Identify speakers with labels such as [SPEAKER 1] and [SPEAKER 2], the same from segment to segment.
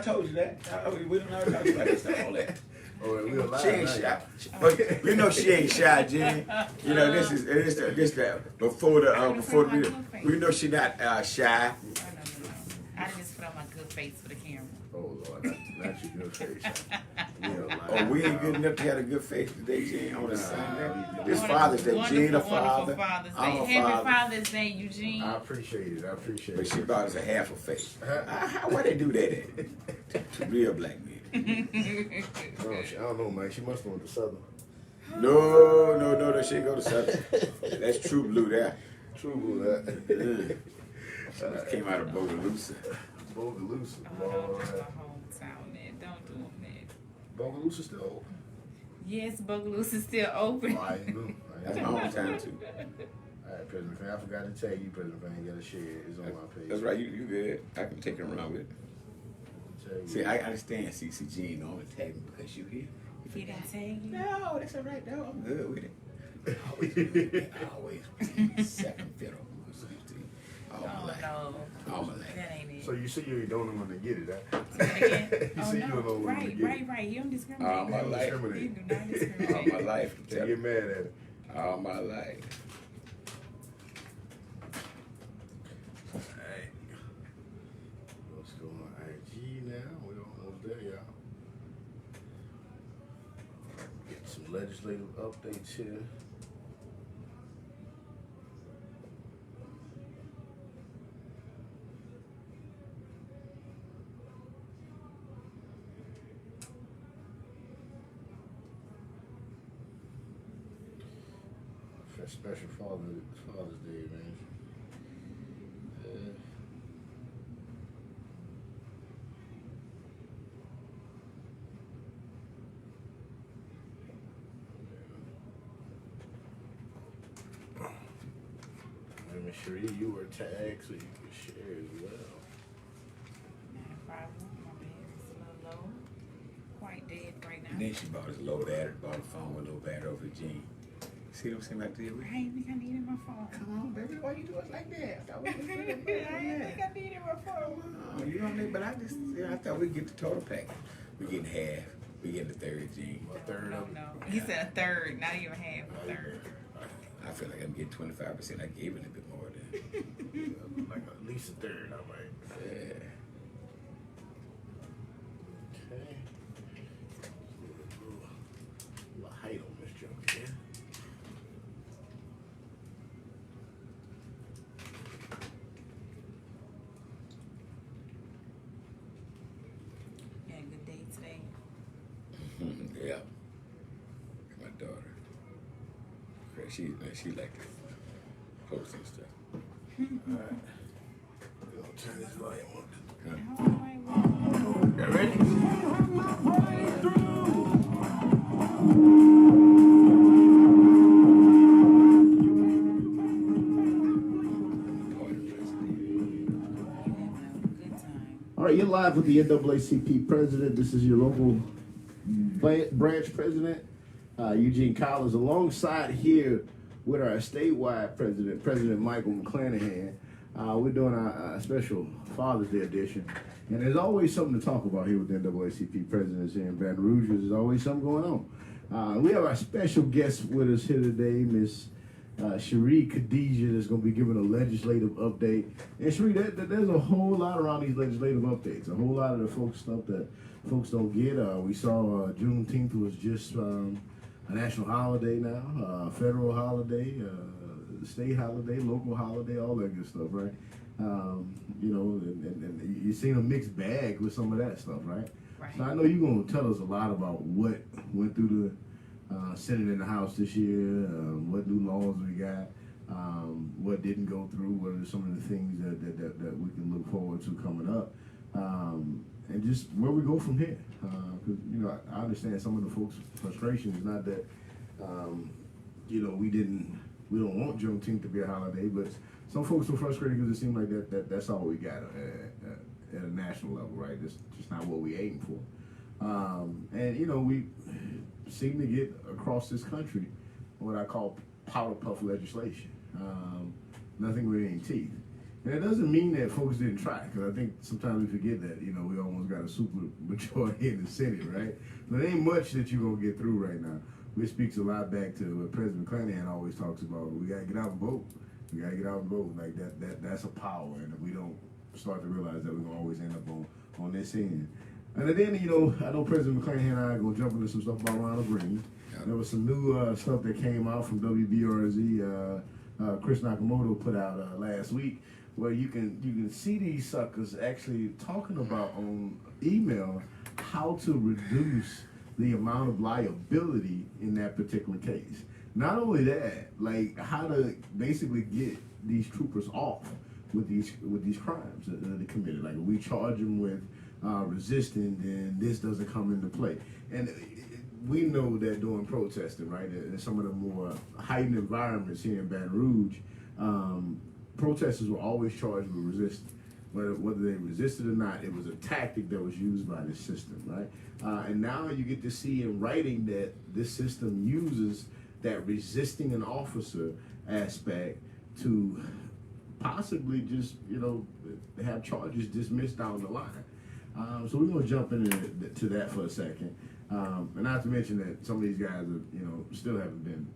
[SPEAKER 1] told you that. We don't know talk about this all that.
[SPEAKER 2] Oh, we
[SPEAKER 1] She ain't shy, but you know she ain't shy, Jen. You know this before we know she not shy.
[SPEAKER 3] I just put on my good face for the camera.
[SPEAKER 2] Oh Lord, not your good face.
[SPEAKER 1] Oh, we ain't good enough to have a good face today, Jen. On the Sunday. This Father's Day, Jen, a father. I'm a
[SPEAKER 3] Happy
[SPEAKER 1] father.
[SPEAKER 3] Father's Day, Eugene.
[SPEAKER 2] I appreciate it.
[SPEAKER 1] But she brought us a half a face. Why they do that to real black men?
[SPEAKER 2] I don't know, man. She must have went to Southern.
[SPEAKER 1] No, she ain't go to Southern. That's True Blue there.
[SPEAKER 2] True Blue that.
[SPEAKER 1] She came out of Bogalusa.
[SPEAKER 2] Bogalusa.
[SPEAKER 3] Oh, that's my hometown, man. Don't do that.
[SPEAKER 2] Bogalusa still open?
[SPEAKER 3] Yes, Bogalusa is still open.
[SPEAKER 2] Oh, I knew.
[SPEAKER 1] That's my hometown too.
[SPEAKER 2] All right, President Fan. I forgot to tell you, President Fan, you got to share it. It's on my page.
[SPEAKER 1] That's right. You good. I can take it around with it. See, I understand CCG and all the tag me because you here.
[SPEAKER 3] He didn't tag you?
[SPEAKER 1] No, that's all right. No, I'm good with it. Always second fiddle. All my life. All my life.
[SPEAKER 3] That ain't it.
[SPEAKER 2] So you see you don't know when to get it, huh?
[SPEAKER 3] You see you don't know when to get it. Right. You don't discriminate.
[SPEAKER 1] All my life.
[SPEAKER 3] You do not discriminate.
[SPEAKER 1] All my life.
[SPEAKER 2] Can't get mad at it.
[SPEAKER 1] All my life.
[SPEAKER 2] Let's go on IG now. We're almost there, y'all. Get some legislative updates here. Special Father's Day, man. Ms. Cherie, you were tagged, so you can share as well.
[SPEAKER 3] Not a problem. My battery's a little low. Quite dead right now.
[SPEAKER 1] And then she bought us low battery, bought a phone with low battery over the jean. See what I'm saying like this?
[SPEAKER 3] I ain't think I needed my phone.
[SPEAKER 1] Come on, baby. Why you do it like that? I thought we
[SPEAKER 3] I ain't think I needed my phone.
[SPEAKER 1] Oh, you don't need, but I thought we'd get the total package. We getting half. We getting the third jean.
[SPEAKER 2] A third of it.
[SPEAKER 3] No. He said a third, not even half, a third.
[SPEAKER 1] I feel like I'm getting 25%. I gave it a bit more than.
[SPEAKER 2] Like at least a third, I might.
[SPEAKER 1] Yeah.
[SPEAKER 2] Okay. A little height on this junk here.
[SPEAKER 3] You had a good day today?
[SPEAKER 1] Yeah. My daughter. She like to post and stuff.
[SPEAKER 2] All right. We're gonna turn this volume up.
[SPEAKER 1] You ready?
[SPEAKER 2] All right, you're live with the NAACP president. This is your local branch president, Eugene Collins, alongside here with our statewide president, President Michael McClanahan. We're doing our special Father's Day edition. And there's always something to talk about here with the NAACP presidents here in Baton Rouge. There's always something going on. We have our special guest with us here today, Miss Cherie Khadijah, that's going to be giving a legislative update. And Cherie, there's a whole lot around these legislative updates. A whole lot of the stuff that folks don't get. We saw Juneteenth was just a national holiday now, federal holiday, state holiday, local holiday, all that good stuff, right? You know, and you've seen a mixed bag with some of that stuff, right?
[SPEAKER 3] Right.
[SPEAKER 2] So I know you're going to tell us a lot about what went through the Senate and the House this year, what new laws we got, what didn't go through, what are some of the things that we can look forward to coming up, and just where we go from here. Because, you know, I understand some of the folks' frustration is not that, you know, we don't want Juneteenth to be a holiday, but some folks are frustrated because it seems like that's all we got at a national level, right? That's just not what we aim for. And, you know, we seem to get across this country what I call powder puff legislation. Nothing with any teeth. And it doesn't mean that folks didn't try, because I think sometimes we forget that, we almost got a super majority in the Senate, right? But there ain't much that you're going to get through right now, which speaks a lot back to what President McClanahan always talks about. We got to get out and vote. We got to get out and vote. Like, that's a power, and if we don't start to realize that, we're going to always end up on this end. And then, I know President McClanahan and I are going to jump into some stuff about Ronald Green. Yep. There was some new stuff that came out from WBRZ, Chris Nakamoto put out last week, where you can see these suckers actually talking about on email how to reduce the amount of liability in that particular case. Not only that, like how to basically get these troopers off with these crimes that they committed. Like if we charge them with resisting, then this doesn't come into play. And we know that during protesting, right, in some of the more heightened environments here in Baton Rouge, protesters were always charged with resisting. Whether they resisted or not, it was a tactic that was used by the system, right? And now you get to see in writing that this system uses that resisting an officer aspect to possibly just, have charges dismissed down the line. So we're going to jump into that for a second. And not to mention that some of these guys are, still haven't been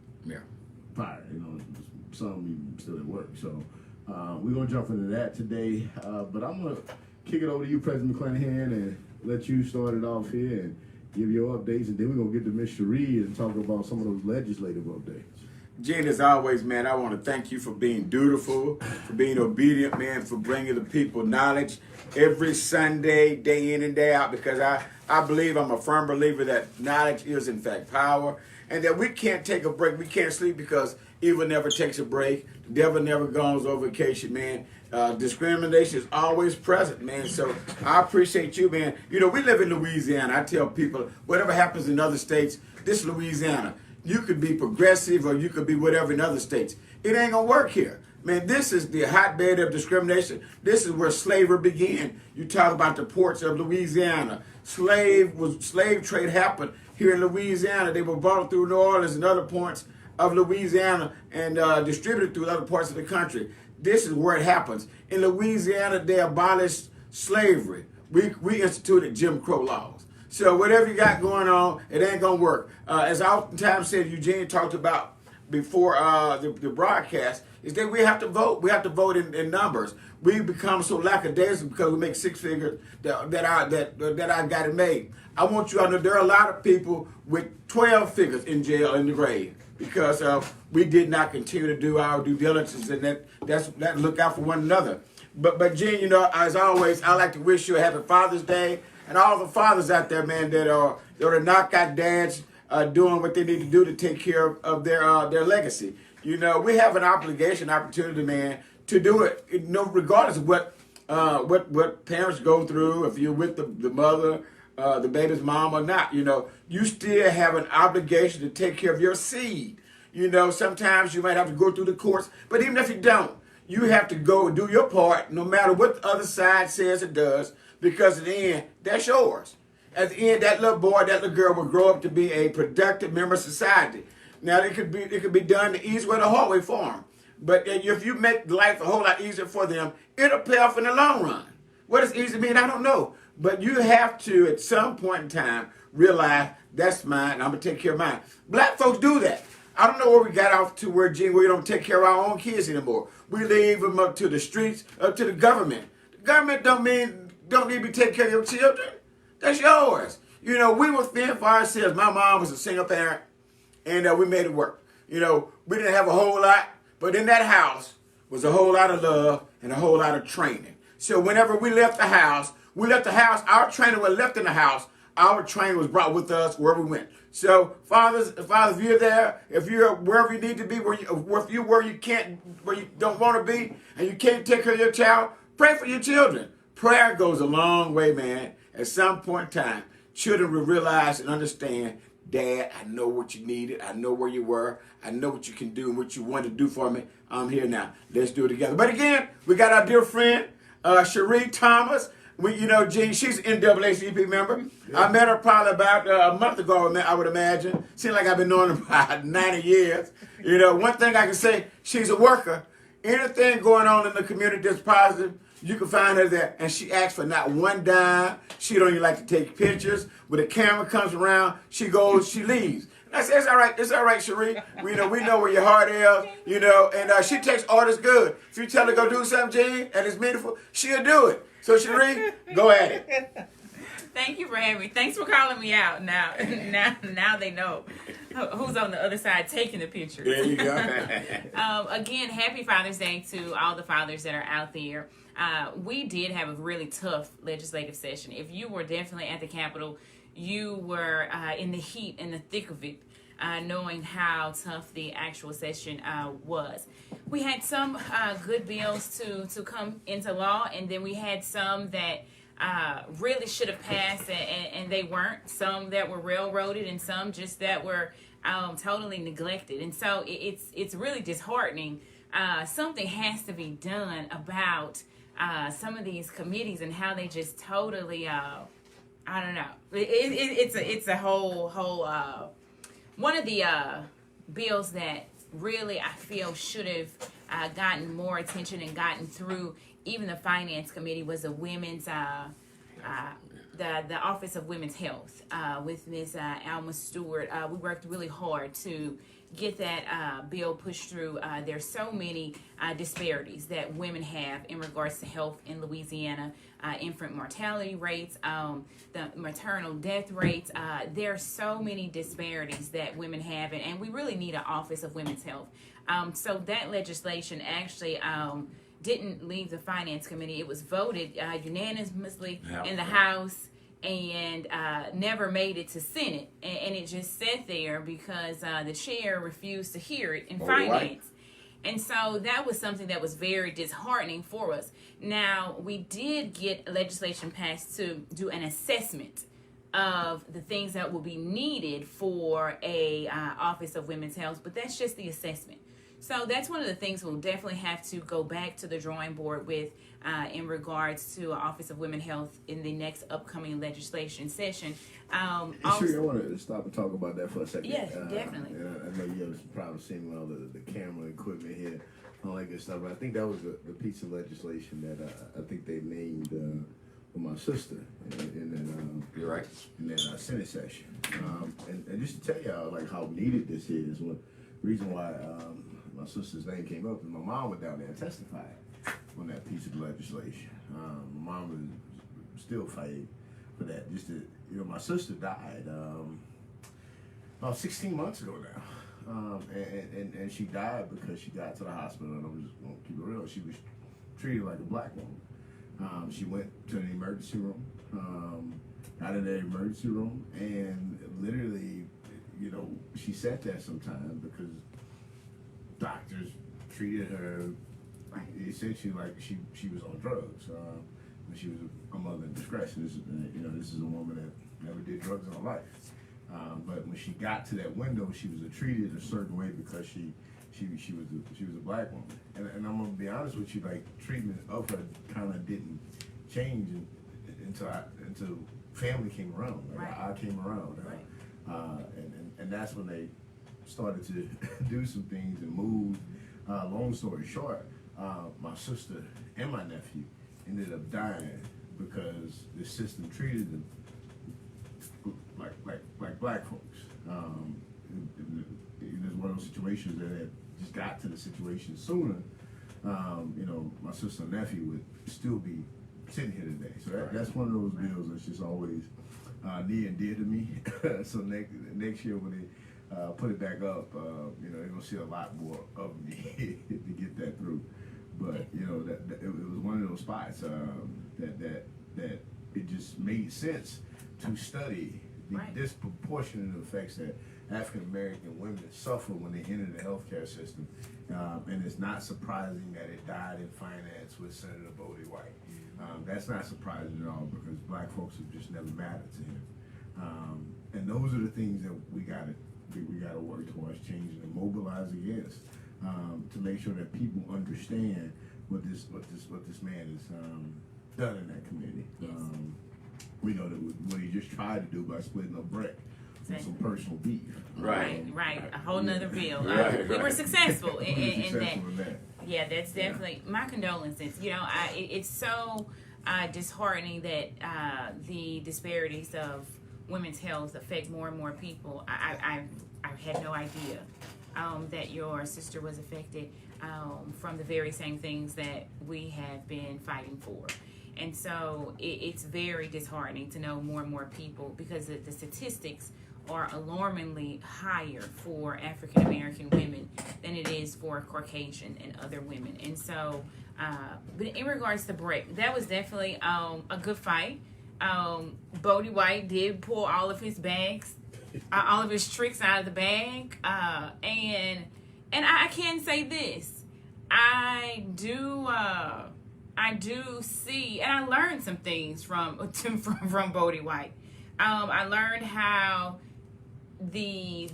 [SPEAKER 2] fired. Some even still at work. So we're going to jump into that today. But I'm going to kick it over to you, President McClanahan, and let you start it off here and give your updates. And then we're going to get to Ms. Cherie and talk about some of those legislative updates.
[SPEAKER 1] Gene, as always, man, I want to thank you for being dutiful, for being obedient, man, for bringing the people knowledge every Sunday, day in and day out, because I believe, I'm a firm believer that knowledge is, in fact, power, and that we can't take a break. We can't sleep because evil never takes a break. The devil never goes on vacation, man. Discrimination is always present, man. So I appreciate you, man. We live in Louisiana. I tell people, whatever happens in other states, this is Louisiana. You could be progressive or you could be whatever in other states. It ain't gonna work here. Man, this is the hotbed of discrimination. This is where slavery began. You talk about the ports of Louisiana. Slave trade happened here in Louisiana. They were brought through New Orleans and other points of Louisiana and distributed through other parts of the country. This is where it happens. In Louisiana, they abolished slavery. We instituted Jim Crow laws. So whatever you got going on, it ain't gonna work. As I oftentimes said, Eugene talked about before the broadcast, is that we have to vote. We have to vote in numbers. We become so lackadaisical because we make six figures that I got it made. I want you to know there are a lot of people with 12 figures in jail in the grave because we did not continue to do our due diligence and that look out for one another. But Gene, as always, I like to wish you a happy Father's Day. And all the fathers out there, man, that are knockout dads doing what they need to do to take care of their legacy. We have an opportunity, man, to do it. Regardless of what parents go through, if you're with the mother, the baby's mom or not, you still have an obligation to take care of your seed. Sometimes you might have to go through the courts, but even if you don't, you have to go and do your part, no matter what the other side says it does. Because at the end, that's yours. At the end, that little boy, that little girl will grow up to be a productive member of society. Now, it could be done the easy way or the hard way for them. But if you make life a whole lot easier for them, it'll pay off in the long run. What does easy mean? I don't know. But you have to, at some point in time, realize that's mine, and I'm going to take care of mine. Black folks do that. I don't know where we got off to where, Gene, we don't take care of our own kids anymore. We leave them up to the streets, up to the government. The government don't need to be taking care of your children. That's yours. We were fending for ourselves. My mom was a single parent, and we made it work. We didn't have a whole lot, but in that house was a whole lot of love and a whole lot of training. So whenever we left the house, our training was left in the house. Our training was brought with us wherever we went. So, fathers, if you're there, if you're wherever you need to be, where you don't want to be, and you can't take care of your child, pray for your children. Prayer goes a long way, man. At some point in time, children will realize and understand, Dad, I know what you needed. I know where you were. I know what you can do and what you want to do for me. I'm here now. Let's do it together. But again, we got our dear friend, Cherie Thomas. Gene, she's an NAACP member. Yeah. I met her probably about a month ago, I would imagine. Seems like I've been knowing her about 90 years. One thing I can say, she's a worker. anything going on in the community that's positive, you can find her there. And she asks for not one dime. She don't even like to take pictures. When the camera comes around, she goes, she leaves. And I said, it's all right, Cherie. We know where your heart is, and she takes orders good. If you tell her to go do something, Jean, and it's meaningful, she'll do it. So Cherie, go at it.
[SPEAKER 3] Thank you for having me. Thanks for calling me out. Now they know who's on the other side taking the pictures.
[SPEAKER 1] There you go.
[SPEAKER 3] Again, happy Father's Day to all the fathers that are out there. We did have a really tough legislative session. If you were definitely at the Capitol, you were in the heat, in the thick of it, knowing how tough the actual session was. We had some good bills to come into law, and then we had some that really should have passed and they weren't. Some that were railroaded, and some just that were totally neglected. And so it's really disheartening. Something has to be done about some of these committees and how they just totally I don't know. It's a whole one of the bills that really I feel should have gotten more attention and gotten through even the Finance Committee was the women's the Office of Women's Health with Ms. Alma Stewart. We worked really hard to get that bill pushed through. There's so many disparities that women have in regards to health in Louisiana, infant mortality rates, the maternal death rates. There are so many disparities that women have, and we really need an Office of Women's Health. So that legislation actually didn't leave the Finance Committee. It was voted unanimously in the House and never made it to Senate. And it just sat there because the chair refused to hear it in Finance. And so that was something that was very disheartening for us. Now, we did get legislation passed to do an assessment of the things that will be needed for a Office of Women's Health, but that's just the assessment. So that's one of the things we'll definitely have to go back to the drawing board with in regards to Office of Women's Health in the next upcoming legislation session.
[SPEAKER 2] Sure, I want to stop and talk about that for a second.
[SPEAKER 3] Yes, definitely.
[SPEAKER 2] I know you have probably seen all the camera equipment here, all that good stuff. But I think that was the piece of legislation that I think they named for my sister
[SPEAKER 1] You're right.
[SPEAKER 2] in that Senate session. And just to tell y'all like how needed this is, the reason why my sister's name came up is my mom went down there and testified on that piece of legislation. My mom is still fighting for that. My sister died about 16 months ago now. And she died because she got to the hospital, and I'm just going to keep it real. She was treated like a black woman. She went to an emergency room, got in the emergency room, and literally, she sat there sometimes because doctors treated her essentially like she was on drugs. She was a mother in discretion. This is a woman that never did drugs in her life. But when she got to that window, she was treated a certain way because she was a black woman. And I'm gonna be honest with you, like treatment of her kind of didn't change until family came around. Like,
[SPEAKER 3] right.
[SPEAKER 2] I came around.
[SPEAKER 3] Right.
[SPEAKER 2] And that's when they started to do some things and move. Long story short, my sister and my nephew ended up dying because the system treated them like black folks. It was one of those situations that had just got to the situation sooner. My sister and nephew would still be sitting here today. So that's one of those bills that's just always near and dear to me. So next year when they put it back up, they're gonna see a lot more of me to get that through. But that it was one of those spots that it just made sense to study the disproportionate effects that African American women suffer when they enter the healthcare system, and it's not surprising that it died in finance with Senator Bodie White. That's not surprising at all because black folks have just never mattered to him. And those are the things that we gotta work towards changing and mobilize against to make sure that people understand what this man has done in that committee.
[SPEAKER 3] Yes.
[SPEAKER 2] We know that what he just tried to do by splitting up Brett with some personal beef.
[SPEAKER 3] Right. A whole nother bill.
[SPEAKER 1] Right.
[SPEAKER 3] We were successful in that. Yeah, that's definitely my condolences. You know, it's so disheartening that the disparities of women's health affect more and more people. I had no idea that your sister was affected from the very same things that we have been fighting for. And so it's very disheartening to know more and more people, because the statistics are alarmingly higher for African American women than it is for Caucasian and other women. And so, but in regards to Breck, that was definitely a good fight. Bodie White did pull all of his bags, all of his tricks out of the bag, and I can say this: I do see, and I learned some things from Bodie White. I learned how the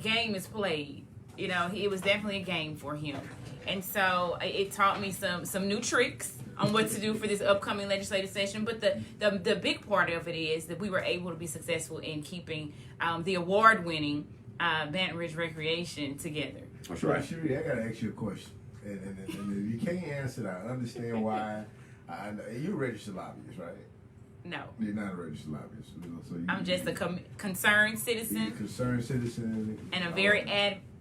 [SPEAKER 3] game is played. You know, it was definitely a game for him, and so it taught me some new tricks on what to do for this upcoming legislative session. But the big part of it is that we were able to be successful in keeping the award-winning Baton Rouge Recreation together.
[SPEAKER 1] That's right.
[SPEAKER 4] Sheree, I gotta ask you a question, and if you can't answer it, I understand why. You're a registered lobbyist, right?
[SPEAKER 3] No,
[SPEAKER 4] You're not a registered lobbyist. So
[SPEAKER 3] I'm just a concerned citizen.
[SPEAKER 4] You're a concerned citizen.
[SPEAKER 3] And a very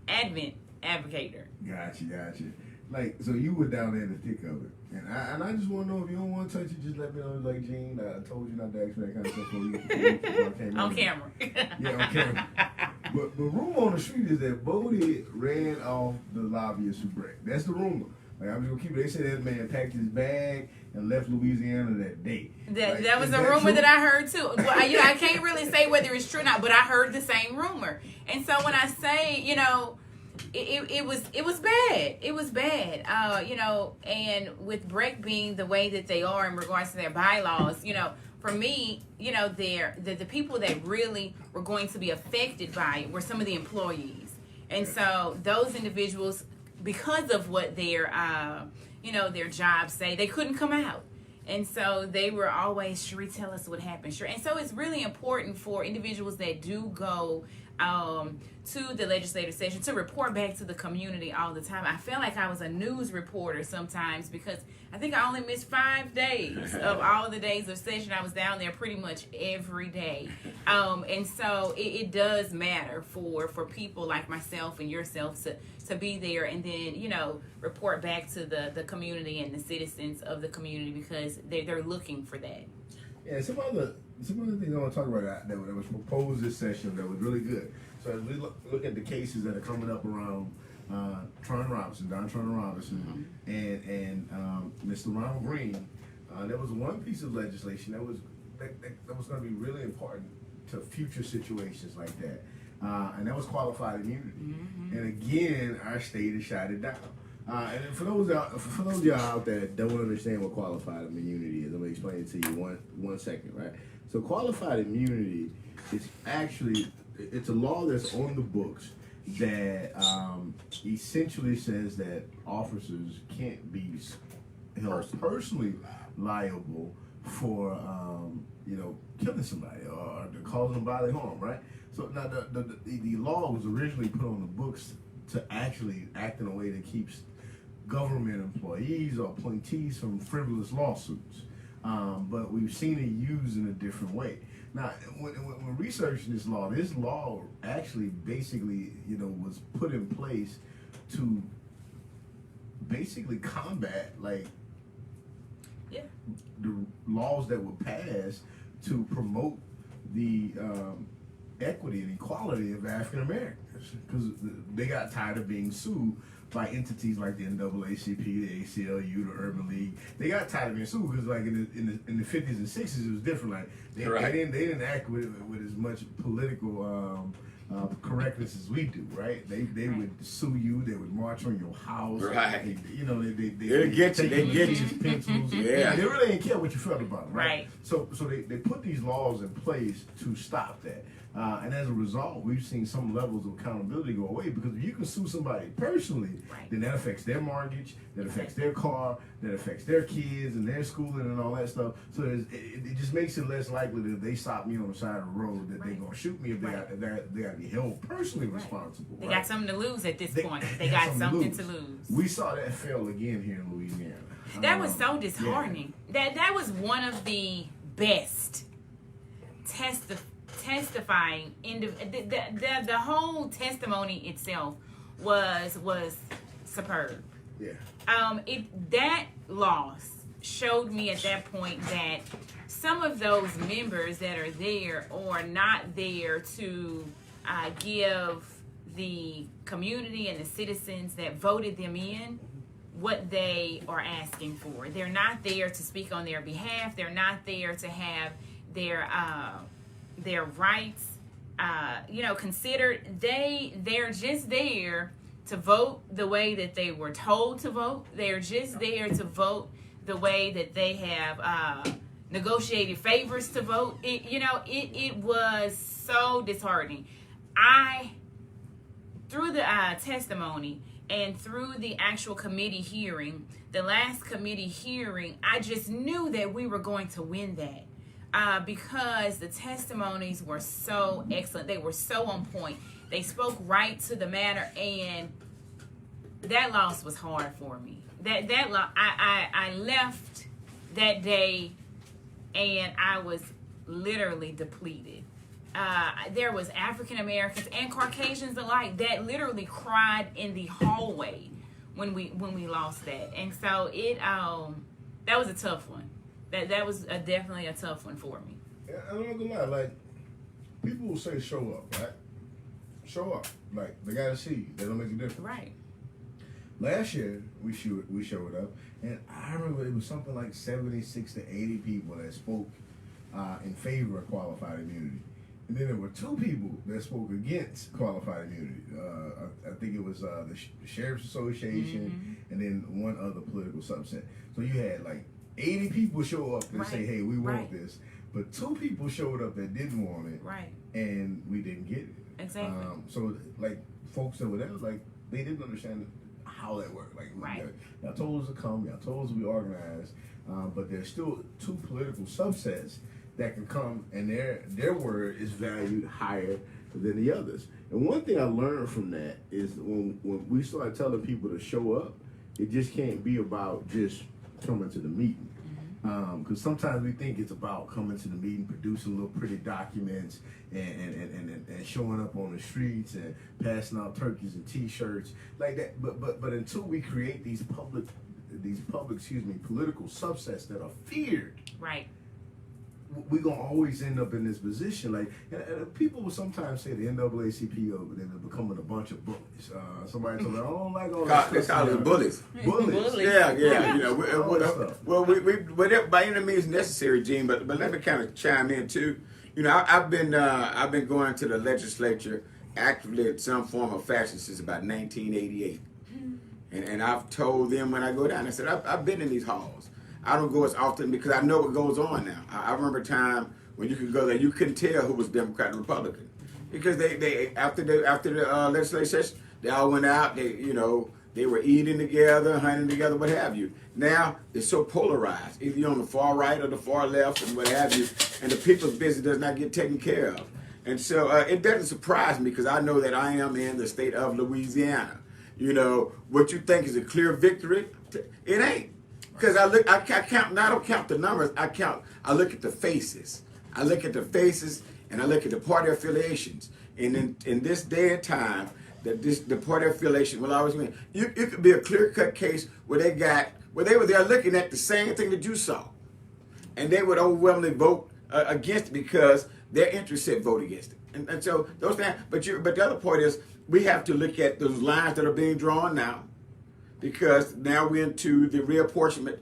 [SPEAKER 3] advent advocator.
[SPEAKER 4] Gotcha. Like, so you were down there in the thick of it. And I just want to know, if you don't want to touch it, just let me know. Like, Gene, I told you not to ask me that kind of stuff before I came
[SPEAKER 3] On camera.
[SPEAKER 4] Yeah, on camera. But the rumor on the street is that Bodie ran off the lobbyist for Breck. That's the rumor. Like, I'm just going to keep it. They said that man packed his bag and left Louisiana that day.
[SPEAKER 3] That was a rumor that I heard too. Well, I can't really say whether it's true or not, but I heard the same rumor. And so when I say, you know, it was bad. It was bad. You know, and with Breck being the way that they are in regards to their bylaws, you know, for me, you know, the people that really were going to be affected by it were some of the employees. And so those individuals, because of what their you know, their jobs say, they couldn't come out. And so they were always, Sheree, tell us what happened. Sure. And so it's really important for individuals that do go to the legislative session to report back to the community all the time. I felt like I was a news reporter sometimes, because I think I only missed 5 days of all of the days of session. I was down there pretty much every day. And so it does matter for people like myself and yourself to be there and then, you know, report back to the community and the citizens of the community, because they're looking for that.
[SPEAKER 4] Yeah, some other things I want to talk about that was proposed this session that was really good. So as we look at the cases that are coming up around Don Turner Robinson, and Mr. Ronald Green, there was one piece of legislation that was going to be really important to future situations like that, and that was qualified immunity. And again, our state has shot it down. And for those of y'all out there that don't understand what qualified immunity is, I'm gonna explain it to you one second, right? So qualified immunity is actually, it's a law that's on the books that essentially says that officers can't be held personally liable for you know, killing somebody or causing bodily harm, right? So now the law was originally put on the books to actually act in a way that keeps government employees or appointees from frivolous lawsuits. But we've seen it used in a different way. Now, when researching this law actually basically, you know, was put in place to basically combat, like, the laws that were passed to promote the equity and equality of African Americans, because they got tired of being sued by entities like the NAACP, the ACLU, the Urban League. They got tired of being sued because, like, in the 50s and 60s, it was different. Like, they didn't act with as much political correctness as we do, right? They would sue you. They would march on your house.
[SPEAKER 1] Right.
[SPEAKER 4] They
[SPEAKER 1] get you. They get
[SPEAKER 4] your pencils.
[SPEAKER 1] Yeah.
[SPEAKER 4] They really didn't care what you felt about them, right?
[SPEAKER 3] Right.
[SPEAKER 4] So they put these laws in place to stop that. And as a result, we've seen some levels of accountability go away, because if you can sue somebody personally, then that affects their mortgage, that affects their car, that affects their kids and their schooling and all that stuff. So it just makes it less likely that if they stop me on the side of the road that they're going to shoot me if they got to be held personally responsible.
[SPEAKER 3] They got something to lose at this point. They got something to lose.
[SPEAKER 4] We saw that fail again here in Louisiana.
[SPEAKER 3] That was so disheartening. Yeah. That was one of the best testifying the whole testimony itself was superb.
[SPEAKER 4] Yeah.
[SPEAKER 3] That loss showed me at that point that some of those members that are there are not there to give the community and the citizens that voted them in what they are asking for. They're not there to speak on their behalf. They're not there to have their rights considered. They're just there to vote the way that they were told to vote. They're just there to vote the way that they have negotiated favors to vote. It was so disheartening. Through the testimony and through the actual committee hearing, the last committee hearing, I just knew that we were going to win that because the testimonies were so excellent. They were so on point. They spoke right to the matter, and that loss was hard for me. I left that day, and I was literally depleted. There was African Americans and Caucasians alike that literally cried in the hallway when we lost that, and so that was a tough one. That was definitely a tough one for me.
[SPEAKER 4] I'm not gonna lie, like, people will say show up, right? Show up, like, they gotta see you. They don't make a difference.
[SPEAKER 3] Right.
[SPEAKER 4] Last year we showed up, and I remember it was something like 76 to 80 people that spoke in favor of qualified immunity. And then there were 2 people that spoke against qualified immunity. I think it was the Sheriff's Association, and then one other political subset. So you had like 80 people show up and say, hey, we want this. But 2 people showed up that didn't want it.
[SPEAKER 3] Right.
[SPEAKER 4] And we didn't get it.
[SPEAKER 3] Exactly.
[SPEAKER 4] So like folks that were there, like, they didn't understand how that worked. Like, y'all told us to come, y'all told us to be organized, but there's still 2 political subsets that can come, and their word is valued higher than the others. And one thing I learned from that is when we started telling people to show up, it just can't be about just coming to the meeting. Because sometimes we think it's about coming to the meeting, producing little pretty documents, and showing up on the streets and passing out turkeys and T-shirts like that. But until we create these political subsets that are feared,
[SPEAKER 3] right,
[SPEAKER 4] we're gonna always end up in this position. Like, and people will sometimes say the NAACP over there, they're becoming a bunch of bullies. Somebody told me, I don't like all that.
[SPEAKER 1] They call us bullies.
[SPEAKER 4] Bullies.
[SPEAKER 1] Yeah. We by any means necessary, Gene. But let me kind of chime in too. I've been going to the legislature actively in some form or fashion since about 1988, and I've told them when I go down, I said I've been in these halls. I don't go as often because I know what goes on now. I remember a time when you could go there, you couldn't tell who was Democrat and Republican because they after the legislative session, they all went out. They were eating together, hunting together, what have you. Now it's so polarized. Either you're on the far right or the far left, and what have you, and the people's business does not get taken care of. And so it doesn't surprise me because I know that I am in the state of Louisiana. What you think is a clear victory, it ain't. Because I don't count the numbers. I look at the faces. I look at the faces, and I look at the party affiliations. And in this day and time, the party affiliation will always win. It could be a clear-cut case where they were there looking at the same thing that you saw, and they would overwhelmingly vote against it because their interest said vote against it. And so those things. But the other part is we have to look at those lines that are being drawn now. Because now we're into the reapportionment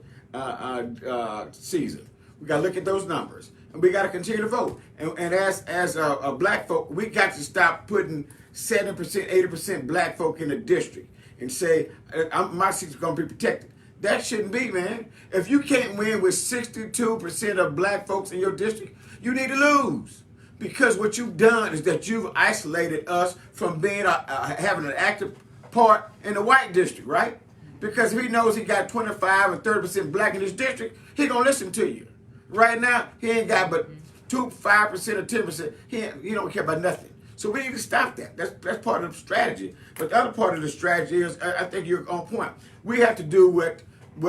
[SPEAKER 1] season. We got to look at those numbers, and we got to continue to vote. And as a black folk, we got to stop putting 70%, 80% black folk in the district and say my seat's going to be protected. That shouldn't be, man. If you can't win with 62% of black folks in your district, you need to lose. Because what you've done is that you've isolated us from being having an active part in the white district, right? Because if he knows he got 25 or 30% black in his district, he gonna listen to you. Right now, he ain't got but 5% or 10%. He don't care about nothing. So we need to stop that. That's part of the strategy. But the other part of the strategy is, I think you're on point. We have to do we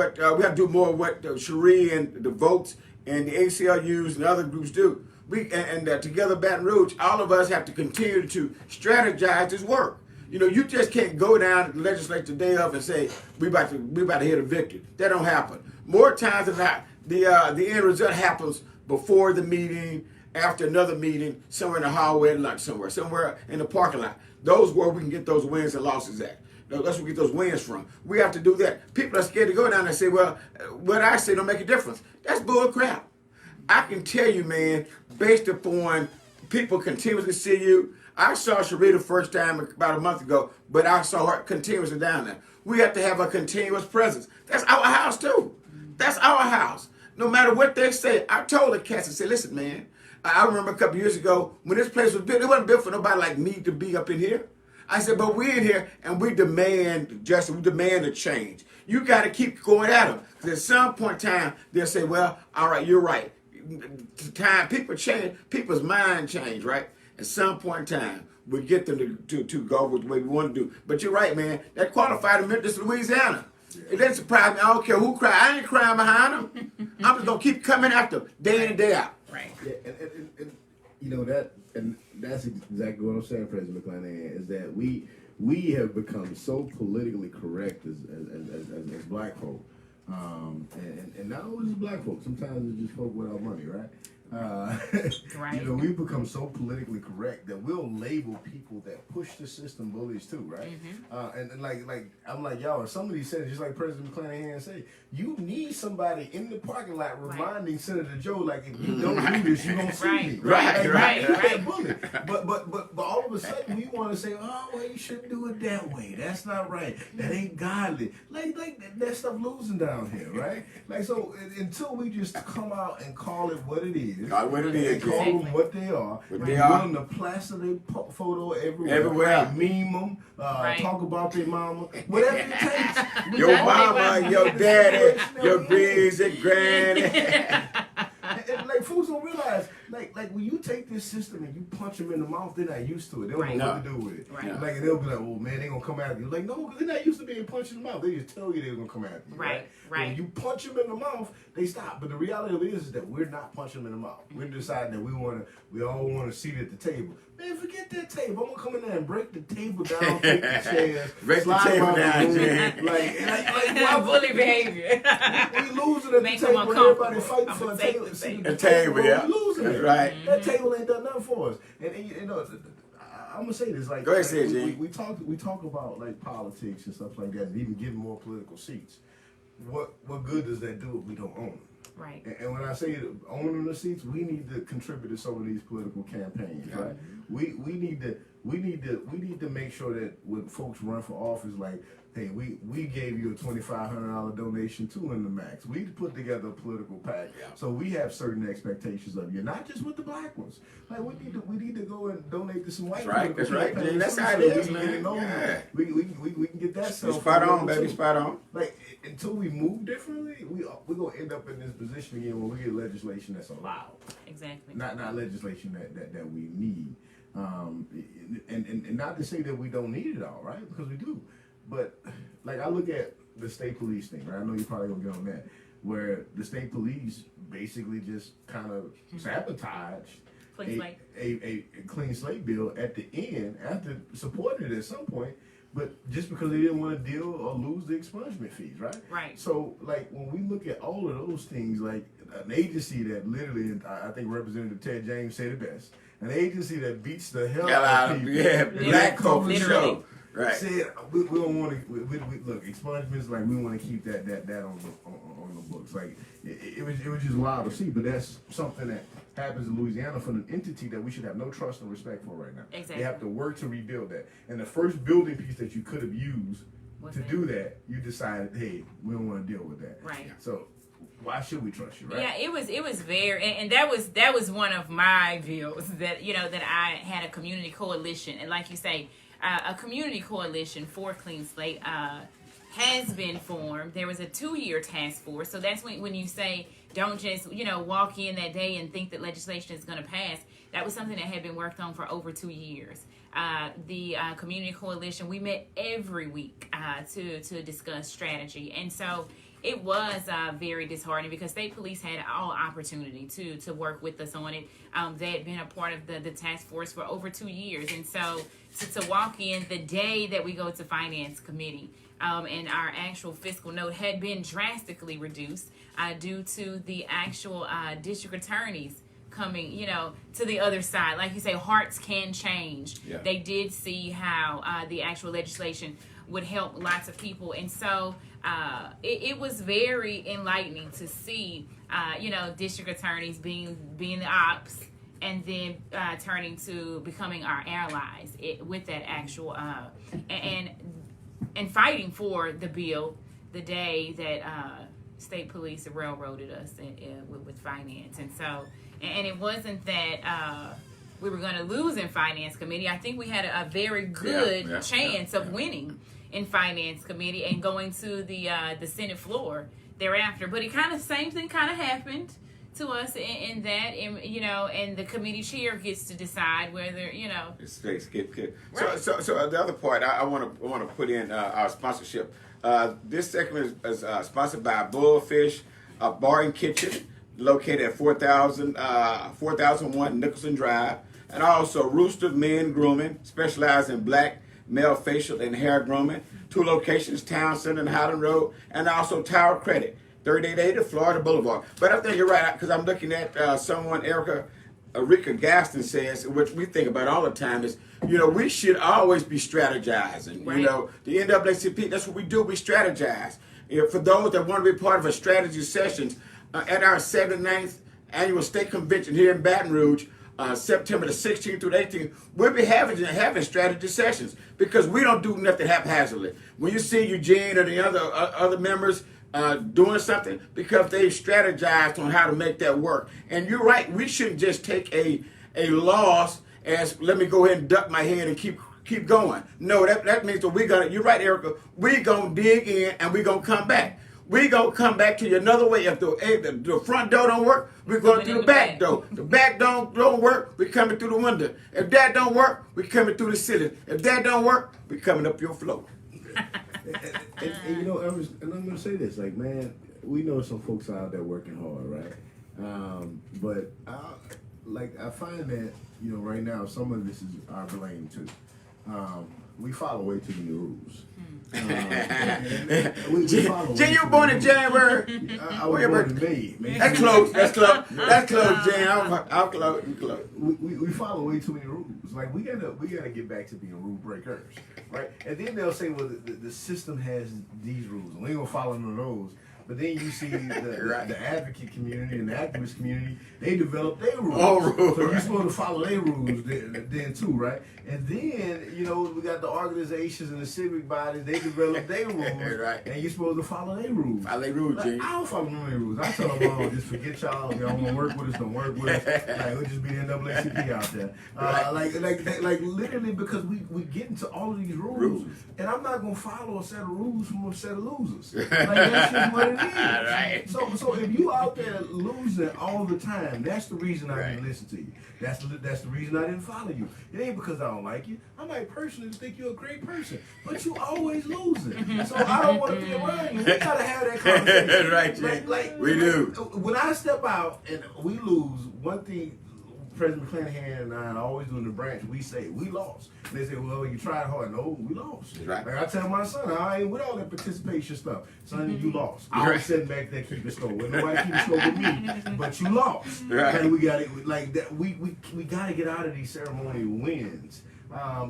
[SPEAKER 1] have to do more of what Cherie and the Votes and the ACLUs and other groups do. Together Baton Rouge, all of us have to continue to strategize this work. You know, you just can't go down to the legislature the day of and say we about to hit a victory. That don't happen. More times than not, the end result happens before the meeting, after another meeting, somewhere in the hallway at lunch, somewhere in the parking lot. Those where we can get those wins and losses at. That's where we get those wins from. We have to do that. People are scared to go down and say, well, what I say don't make a difference. That's bull crap. I can tell you, man, based upon people continuously see you. I saw Cherie the first time about a month ago, but I saw her continuously down there. We have to have a continuous presence. That's our house, too. That's our house. No matter what they say, I told the cats, I said, listen, man, I remember a couple years ago when this place was built, it wasn't built for nobody like me to be up in here. I said, but we're in here and we demand justice, we demand a change. You got to keep going at them. Because at some point in time, they'll say, well, all right, you're right. Time, people change, people's mind change, right? At some point in time, we get them to go with the way we want to do. But you're right, man. That qualified in Memphis, Louisiana. It doesn't surprise me. I don't care who cries. I ain't crying behind them. I'm just going to keep coming after them day in and day out.
[SPEAKER 3] Right.
[SPEAKER 4] Yeah, and you know that's exactly what I'm saying, President McClanahan, is that we have become so politically correct as black folk, and not always as black folk. Sometimes it's just folk without money, right?
[SPEAKER 3] Right.
[SPEAKER 4] You know, we've become so politically correct that we'll label people that push the system bullies too, right? And like I'm like, y'all, some of these senators, just like President McClanahan say, you need somebody in the parking lot reminding Senator Joe, like, if you don't do this, you don't see me.
[SPEAKER 3] Right.
[SPEAKER 4] Bully. But all of a sudden we want to say, oh, well, you shouldn't do it that way. That's not right. That ain't godly. Like that stuff losing down here, right? Like, so until we just come out and call it what it is.
[SPEAKER 1] Call it what it is.
[SPEAKER 4] Call them what they are.
[SPEAKER 1] What
[SPEAKER 4] Be
[SPEAKER 1] they are.
[SPEAKER 4] willing to plaster their photo everywhere.
[SPEAKER 1] Everywhere.
[SPEAKER 4] Meme them. Talk about their mama. Whatever it takes.
[SPEAKER 1] Your mama, your daddy, your greens and granny.
[SPEAKER 4] And like folks don't realize, like when you take this system and you punch them in the mouth, they're not used to it. They don't know what to do with it.
[SPEAKER 3] Right.
[SPEAKER 4] Like they'll be like, "Oh man, they gonna come after you." Like no, because they're not used to being punched in the mouth. They just tell you they're gonna come after you.
[SPEAKER 3] Right.
[SPEAKER 4] When you punch them in the mouth, they stop. But the reality of it is that we're not punching them in the mouth. We're deciding that we all want a seat at the table. Man, forget that table. I'm gonna come in there and break the table down, take the chairs,
[SPEAKER 1] Break the table down,
[SPEAKER 4] man. Like
[SPEAKER 3] bully behavior.
[SPEAKER 4] we losing at
[SPEAKER 3] Make
[SPEAKER 4] the
[SPEAKER 3] them
[SPEAKER 4] table. Everybody
[SPEAKER 3] uncomfortable.
[SPEAKER 4] fighting
[SPEAKER 3] I'm
[SPEAKER 4] for
[SPEAKER 3] gonna
[SPEAKER 4] a
[SPEAKER 3] take
[SPEAKER 4] table.
[SPEAKER 3] the
[SPEAKER 4] See,
[SPEAKER 3] table.
[SPEAKER 4] the
[SPEAKER 1] table, yeah.
[SPEAKER 4] we losing
[SPEAKER 1] That's
[SPEAKER 4] it.
[SPEAKER 1] right.
[SPEAKER 4] That table ain't done nothing for us. And you know, I'm gonna say this. Like,
[SPEAKER 1] Go ahead, say it,
[SPEAKER 4] we,
[SPEAKER 1] Gene.
[SPEAKER 4] we talk about like politics and stuff like that, and even getting more political seats. What good does that do if we don't own them?
[SPEAKER 3] Right.
[SPEAKER 4] And when I say owning the seats, we need to contribute to some of these political campaigns, right? We need to make sure that when folks run for office, like, hey, we gave you a $2,500 donation too in the max. We put together a political pack, so we have certain expectations of you, not just with the black ones. Like we need to go and donate to some white.
[SPEAKER 1] That's right.
[SPEAKER 4] campaigns
[SPEAKER 1] That's
[SPEAKER 4] too,
[SPEAKER 1] how it
[SPEAKER 4] so
[SPEAKER 1] is,
[SPEAKER 4] we
[SPEAKER 1] man.
[SPEAKER 4] can get it over.
[SPEAKER 1] Yeah.
[SPEAKER 4] We can get that stuff.
[SPEAKER 1] Spot on, baby. Spot on.
[SPEAKER 4] Like until we move differently, we're gonna end up in this position again when we get legislation that's allowed.
[SPEAKER 3] Exactly.
[SPEAKER 4] Not legislation that we need. And not to say that we don't need it all, right? Because we do. But like I look at the state police thing, right? I know you're probably gonna get on that, where the state police basically just kind of sabotaged a clean slate bill at the end after supporting it at some point, but just because they didn't want to deal or lose the expungement fees, right?
[SPEAKER 3] Right.
[SPEAKER 4] So like when we look at all of those things, like an agency that literally, and I think Representative Ted James said it best, an agency that beats the hell out of people.
[SPEAKER 1] Yeah, black folk for
[SPEAKER 3] Literally.
[SPEAKER 1] sure. Right.
[SPEAKER 4] Said we don't want to. We look, expungements, like we want to keep that on the books. Like it was just wild to see, but that's something that happens in Louisiana from an entity that we should have no trust and respect for right now.
[SPEAKER 3] Exactly.
[SPEAKER 4] They have to work to rebuild that. And the first building piece that you could have used to do that, you decided, hey, we don't want to deal with that.
[SPEAKER 3] Right.
[SPEAKER 4] So why should we trust you, right?
[SPEAKER 3] Yeah, it was very, and that was one of my bills that that I had a community coalition, and like you say, a community coalition for Clean Slate has been formed. There was a 2-year task force, so that's when you say don't just walk in that day and think that legislation is going to pass. That was something that had been worked on for over 2 years. The community coalition, we met every week to discuss strategy, and so it was very disheartening because state police had all opportunity to work with us on it. They had been a part of the task force for over 2 years, and so to walk in the day that we go to finance committee, and our actual fiscal note had been drastically reduced due to the actual district attorneys coming, to the other side. Like you say, hearts can change.
[SPEAKER 1] Yeah.
[SPEAKER 3] They did see how the actual legislation would help lots of people, and so it was very enlightening to see, district attorneys being the ops, and then turning to becoming our allies with that actual and fighting for the bill the day that state police railroaded us with finance. And so, and it wasn't that we were going to lose in finance committee. I think we had a very good chance of winning in finance committee and going to the Senate floor thereafter. But it same thing happened to us in that, and the committee chair gets to decide whether,
[SPEAKER 1] Skip.
[SPEAKER 3] Right.
[SPEAKER 1] So the other part I want to put in our sponsorship. This segment is sponsored by Bullfish Bar and Kitchen, located at 4001 Nicholson Drive, and also Rooster Men Grooming, specialized in black male facial and hair grooming. 2 locations, Town Center and Highland Road, and also Tower Credit, 3880 Florida Boulevard. But I think you're right, because I'm looking at someone, Rika Gaston says, which we think about all the time, is, we should always be strategizing.
[SPEAKER 3] Right.
[SPEAKER 1] The NAACP, that's what we do, we strategize. For those that want to be part of a strategy sessions, at our 79th annual state convention here in Baton Rouge, September the 16th through the 18th, we'll be having strategy sessions, because we don't do nothing haphazardly. When you see Eugene or the other members doing something, because they strategized on how to make that work. And you're right, we shouldn't just take a loss as, let me go ahead and duck my head and keep going. No, that means that you're right, Erica, we're going to dig in and we're going to come back. We're going to come back to you another way. If the front door don't work, we're going through the back door. The back don't work, we're coming through the window. If that don't work, we're coming through the ceiling. If that don't work, we're coming up your floor.
[SPEAKER 4] And I'm going to say this, man, we know some folks out there working hard, right? But I find that, right now, some of this is our blame too. We follow way too many rules. We follow.
[SPEAKER 1] Jen, you were born in January.
[SPEAKER 4] I was born in May, man.
[SPEAKER 1] That's close. That's close, Jen. I'm close. You close.
[SPEAKER 4] We follow way too many rules. We gotta get back to being rule breakers, right? And then they'll say, well, the system has these rules, and we ain't gonna follow none of those. But then you see the advocate community and the activist community, they develop their rules. So you're supposed to follow their rules then too, right? And then, we got the organizations and the civic bodies, they develop their rules.
[SPEAKER 1] Right.
[SPEAKER 4] And you're supposed to follow their rules.
[SPEAKER 1] Follow their rules, Jim.
[SPEAKER 4] I don't follow none of their rules. I tell them, just forget y'all. Y'all want to work with us, don't work with us. We'll just be the NAACP out there. Literally, because we get into all of these rules. And I'm not going to follow a set of rules from a set of losers. That's just what it is.
[SPEAKER 1] Right.
[SPEAKER 4] So if you out there losing all the time, that's the reason I didn't listen to you. That's the reason I didn't follow you. It ain't because I don't like you. I might personally think you're a great person, but you always losing. So I don't want to be around you. We gotta have that conversation.
[SPEAKER 1] Right, Jay. We do.
[SPEAKER 4] When I step out and we lose, one thing President McClanahan and I always do in the branch, we say, we lost. And they say, well, you tried hard. No, we lost.
[SPEAKER 1] Right.
[SPEAKER 4] Like I tell my son, I ain't with all that participation stuff. Son, you lost. I was sitting back there keeping score. Well, nobody keeping score with me, but you lost.
[SPEAKER 1] Right.
[SPEAKER 4] And we got it like that. We got to get out of these ceremonial wins.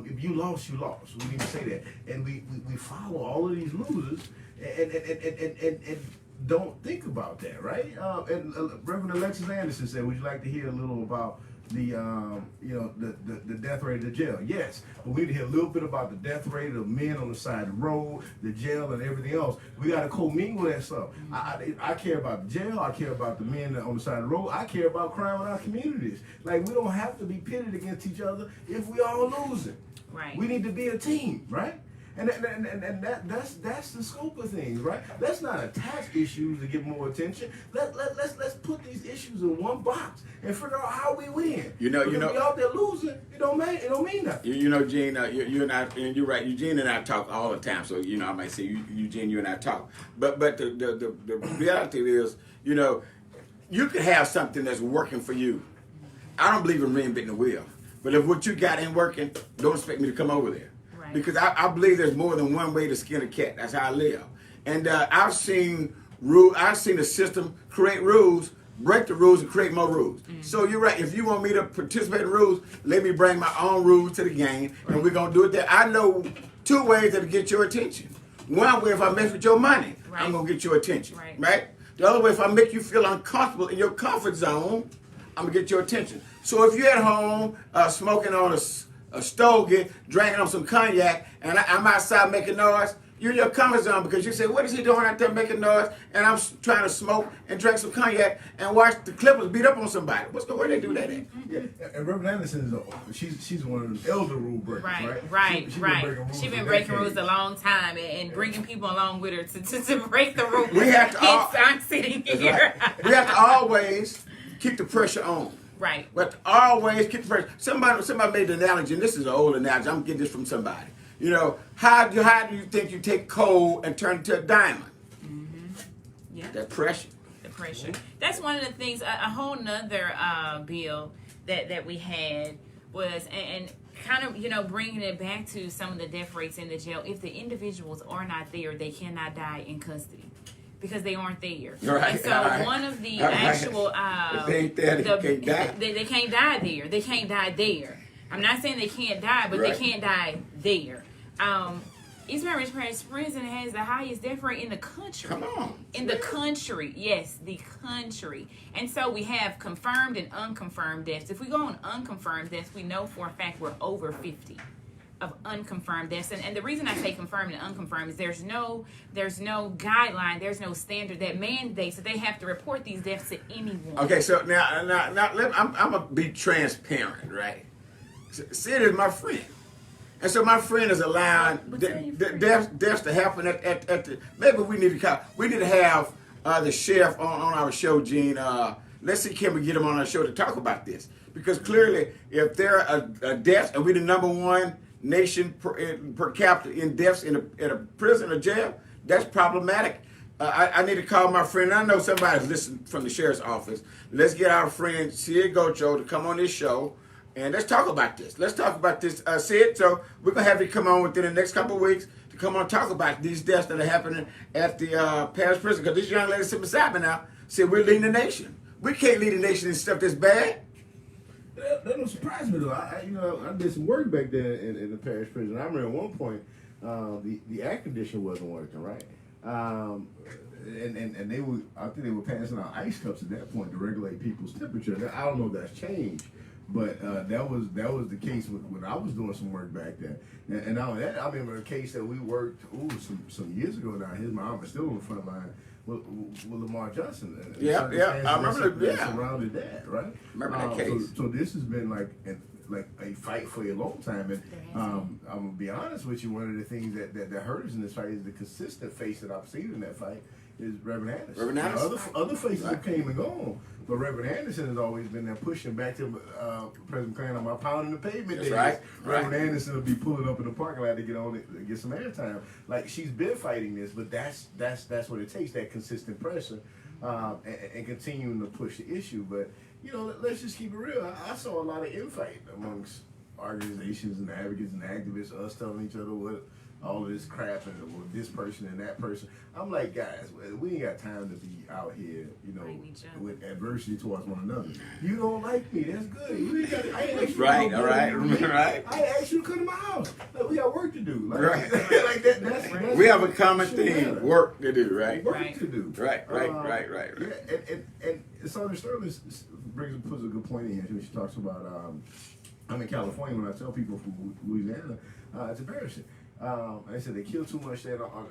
[SPEAKER 4] If you lost, you lost. We need to say that. And we follow all of these losers and don't think about that, right? And Reverend Alexis Anderson said, would you like to hear a little about the death rate of the jail. Yes, but we need to hear a little bit about the death rate of men on the side of the road, the jail, and everything else. We got to commingle that stuff. I care about the jail. I care about the men on the side of the road. I care about crime in our communities. Like, we don't have to be pitted against each other if we all losing.
[SPEAKER 3] Right.
[SPEAKER 4] We need to be a team, right? And that's the scope of things, right? Let's not attack issues to get more attention. Let's put these issues in one box and figure out how we win.
[SPEAKER 1] You know,
[SPEAKER 4] we out there losing, it don't mean nothing.
[SPEAKER 1] You know, Gene, you and I, and you're right. Eugene and I talk all the time, so I might say, Eugene, you and I talk. But the reality is, you could have something that's working for you. I don't believe in reinventing the wheel, but if what you got ain't working, don't expect me to come over there. Because I believe there's more than one way to skin a cat. That's how I live. And I've seen the system create rules, break the rules, and create more rules. Mm-hmm. So you're right. If you want me to participate in rules, let me bring my own rules to the game, and we're going to do it there. I know two ways that'll get your attention. One way, if I mess with your money, I'm going to get your attention. Right? The other way, if I make you feel uncomfortable in your comfort zone, I'm going to get your attention. So if you're at home smoking on a stogie, drinking on some cognac, and I'm outside making noise, you're in your comfort zone because you say, what is he doing out there making noise? And I'm trying to smoke and drink some cognac and watch the Clippers beat up on somebody. What's the way they do that at?
[SPEAKER 4] Yeah, and Reverend Anderson she's one of the elder rule breakers,
[SPEAKER 3] right? She's been breaking rules a long time and bringing people along with her to break the rules.
[SPEAKER 1] We have to
[SPEAKER 3] I'm sitting here.
[SPEAKER 1] Right. We have to always keep the pressure on.
[SPEAKER 3] Right.
[SPEAKER 1] But always keep the pressure. Somebody made the analogy, and this is an old analogy. I'm getting this from somebody. How do you think you take coal and turn it to a diamond?
[SPEAKER 3] Mm-hmm. Yeah.
[SPEAKER 1] That pressure.
[SPEAKER 3] The pressure. That's one of the things. A whole nother bill that we had was and kind of bringing it back to some of the death rates in the jail. If the individuals are not there, they cannot die in custody. Because they aren't there.
[SPEAKER 1] Right,
[SPEAKER 3] and so one of the actual
[SPEAKER 1] if they ain't there, they can't die.
[SPEAKER 3] They can't die there. They can't die there. I'm not saying they can't die, but they can't die there. East Baton Rouge Prison has the highest death rate in the country.
[SPEAKER 1] Come on.
[SPEAKER 3] In the country. Yes, the country. And so we have confirmed and unconfirmed deaths. If we go on unconfirmed deaths, we know for a fact we're over 50 of unconfirmed deaths. And the reason I say confirmed and unconfirmed is there's no guideline, there's no standard that mandates that they have to report these deaths to anyone.
[SPEAKER 1] Okay, so now I'm going to be transparent, right? Sid is my friend. And so my friend is allowing deaths to happen at the, maybe we need to have the sheriff on our show, Gene. Let's see, can we get him on our show to talk about this? Because clearly, if there are deaths, and we're the number one nation per capita in deaths in a prison or jail, that's problematic. I need to call my friend. I know somebody's listening from the sheriff's office. Let's get our friend Sid Gocho to come on this show, and let's talk about this. Let's talk about this, Sid. So we're going to have you come on within the next couple of weeks to come on and talk about these deaths that are happening at the parish prison. Because this young lady sitting beside me now said we're leading the nation. We can't lead the nation in stuff that's bad.
[SPEAKER 4] That don't surprise me though. I did some work back there in the parish prison. I remember at one point the air conditioner wasn't working right, and I think they were passing out ice cups at that point to regulate people's temperature. I don't know if that's changed, but that was the case when I was doing some work back there. And not only that, I remember a case that we worked some years ago now. His mom is still on the front line. With Lamar Johnson.
[SPEAKER 1] I remember that.
[SPEAKER 4] Surrounded that, right?
[SPEAKER 1] Remember that case.
[SPEAKER 4] So this has been like a fight for a long time, and I'm gonna be honest with you. One of the things that hurt us in this fight is the consistent face that I've seen in that fight is Reverend Anderson. Other faces have came and gone, but Reverend Anderson has always been there pushing back to President Clinton on my pounding the pavement days.
[SPEAKER 1] Right.
[SPEAKER 4] Reverend Anderson will be pulling up in the parking lot to get on it, to get some airtime. Like, she's been fighting this, but that's what it takes, that consistent pressure and continuing to push the issue. But let's just keep it real. I saw a lot of infight amongst organizations and advocates and activists, us telling each other what all of this crap and this person and that person. I'm like, guys, we ain't got time to be out here, with adversity towards one another. You don't like me, that's good. I ain't asked you
[SPEAKER 1] right.
[SPEAKER 4] I ain't asked you to come to my house. Like, we got work to do. Like,
[SPEAKER 1] right.
[SPEAKER 4] Like that's
[SPEAKER 1] we have a common theme, work to do, right?
[SPEAKER 4] Work to do.
[SPEAKER 1] Right.
[SPEAKER 4] Yeah, and Sergeant Sterling puts a good point in here too. She talks about I'm in California. When I tell people from Louisiana, it's embarrassing. I said they kill too much there on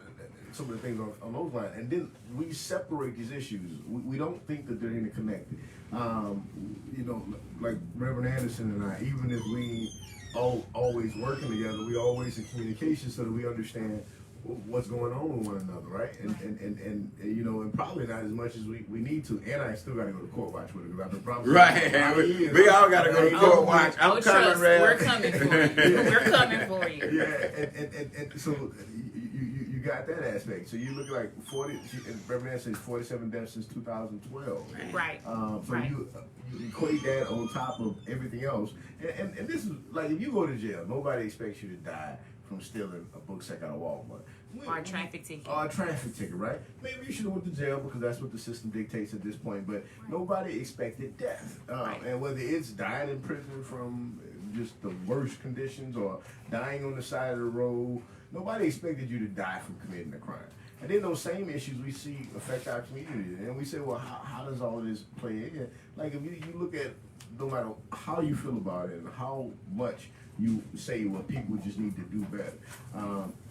[SPEAKER 4] some of the things on those lines, and then we separate these issues. We don't think that they're interconnected. You know, like Reverend Anderson and I, even if we always working together, we always in communication so that we understand what's going on with one another, right? And you know, and probably not as much as we need to. And I still got to go to court watch with it because I've been promising.
[SPEAKER 1] Right, we all got to go to court watch. I'm coming, Red.
[SPEAKER 3] We're coming for you. We're coming for you.
[SPEAKER 4] Yeah, and so you got that aspect. So you look like 40. Reverend says 47 deaths since 2012.
[SPEAKER 3] Right.
[SPEAKER 4] So
[SPEAKER 3] right.
[SPEAKER 4] you equate that on top of everything else, and this is like if you go to jail, nobody expects you to die from stealing a book sack out of Walmart.
[SPEAKER 3] Or a traffic ticket.
[SPEAKER 4] Or a traffic ticket, right? Maybe you should have went to jail because that's what the system dictates at this point, but nobody expected death. And whether it's dying in prison from just the worst conditions or dying on the side of the road, nobody expected you to die from committing a crime. And then those same issues we see affect our community. And we say, well, how does all of this play in? Like if you look at no matter how you feel about it and how much you say, well, people just need to do better.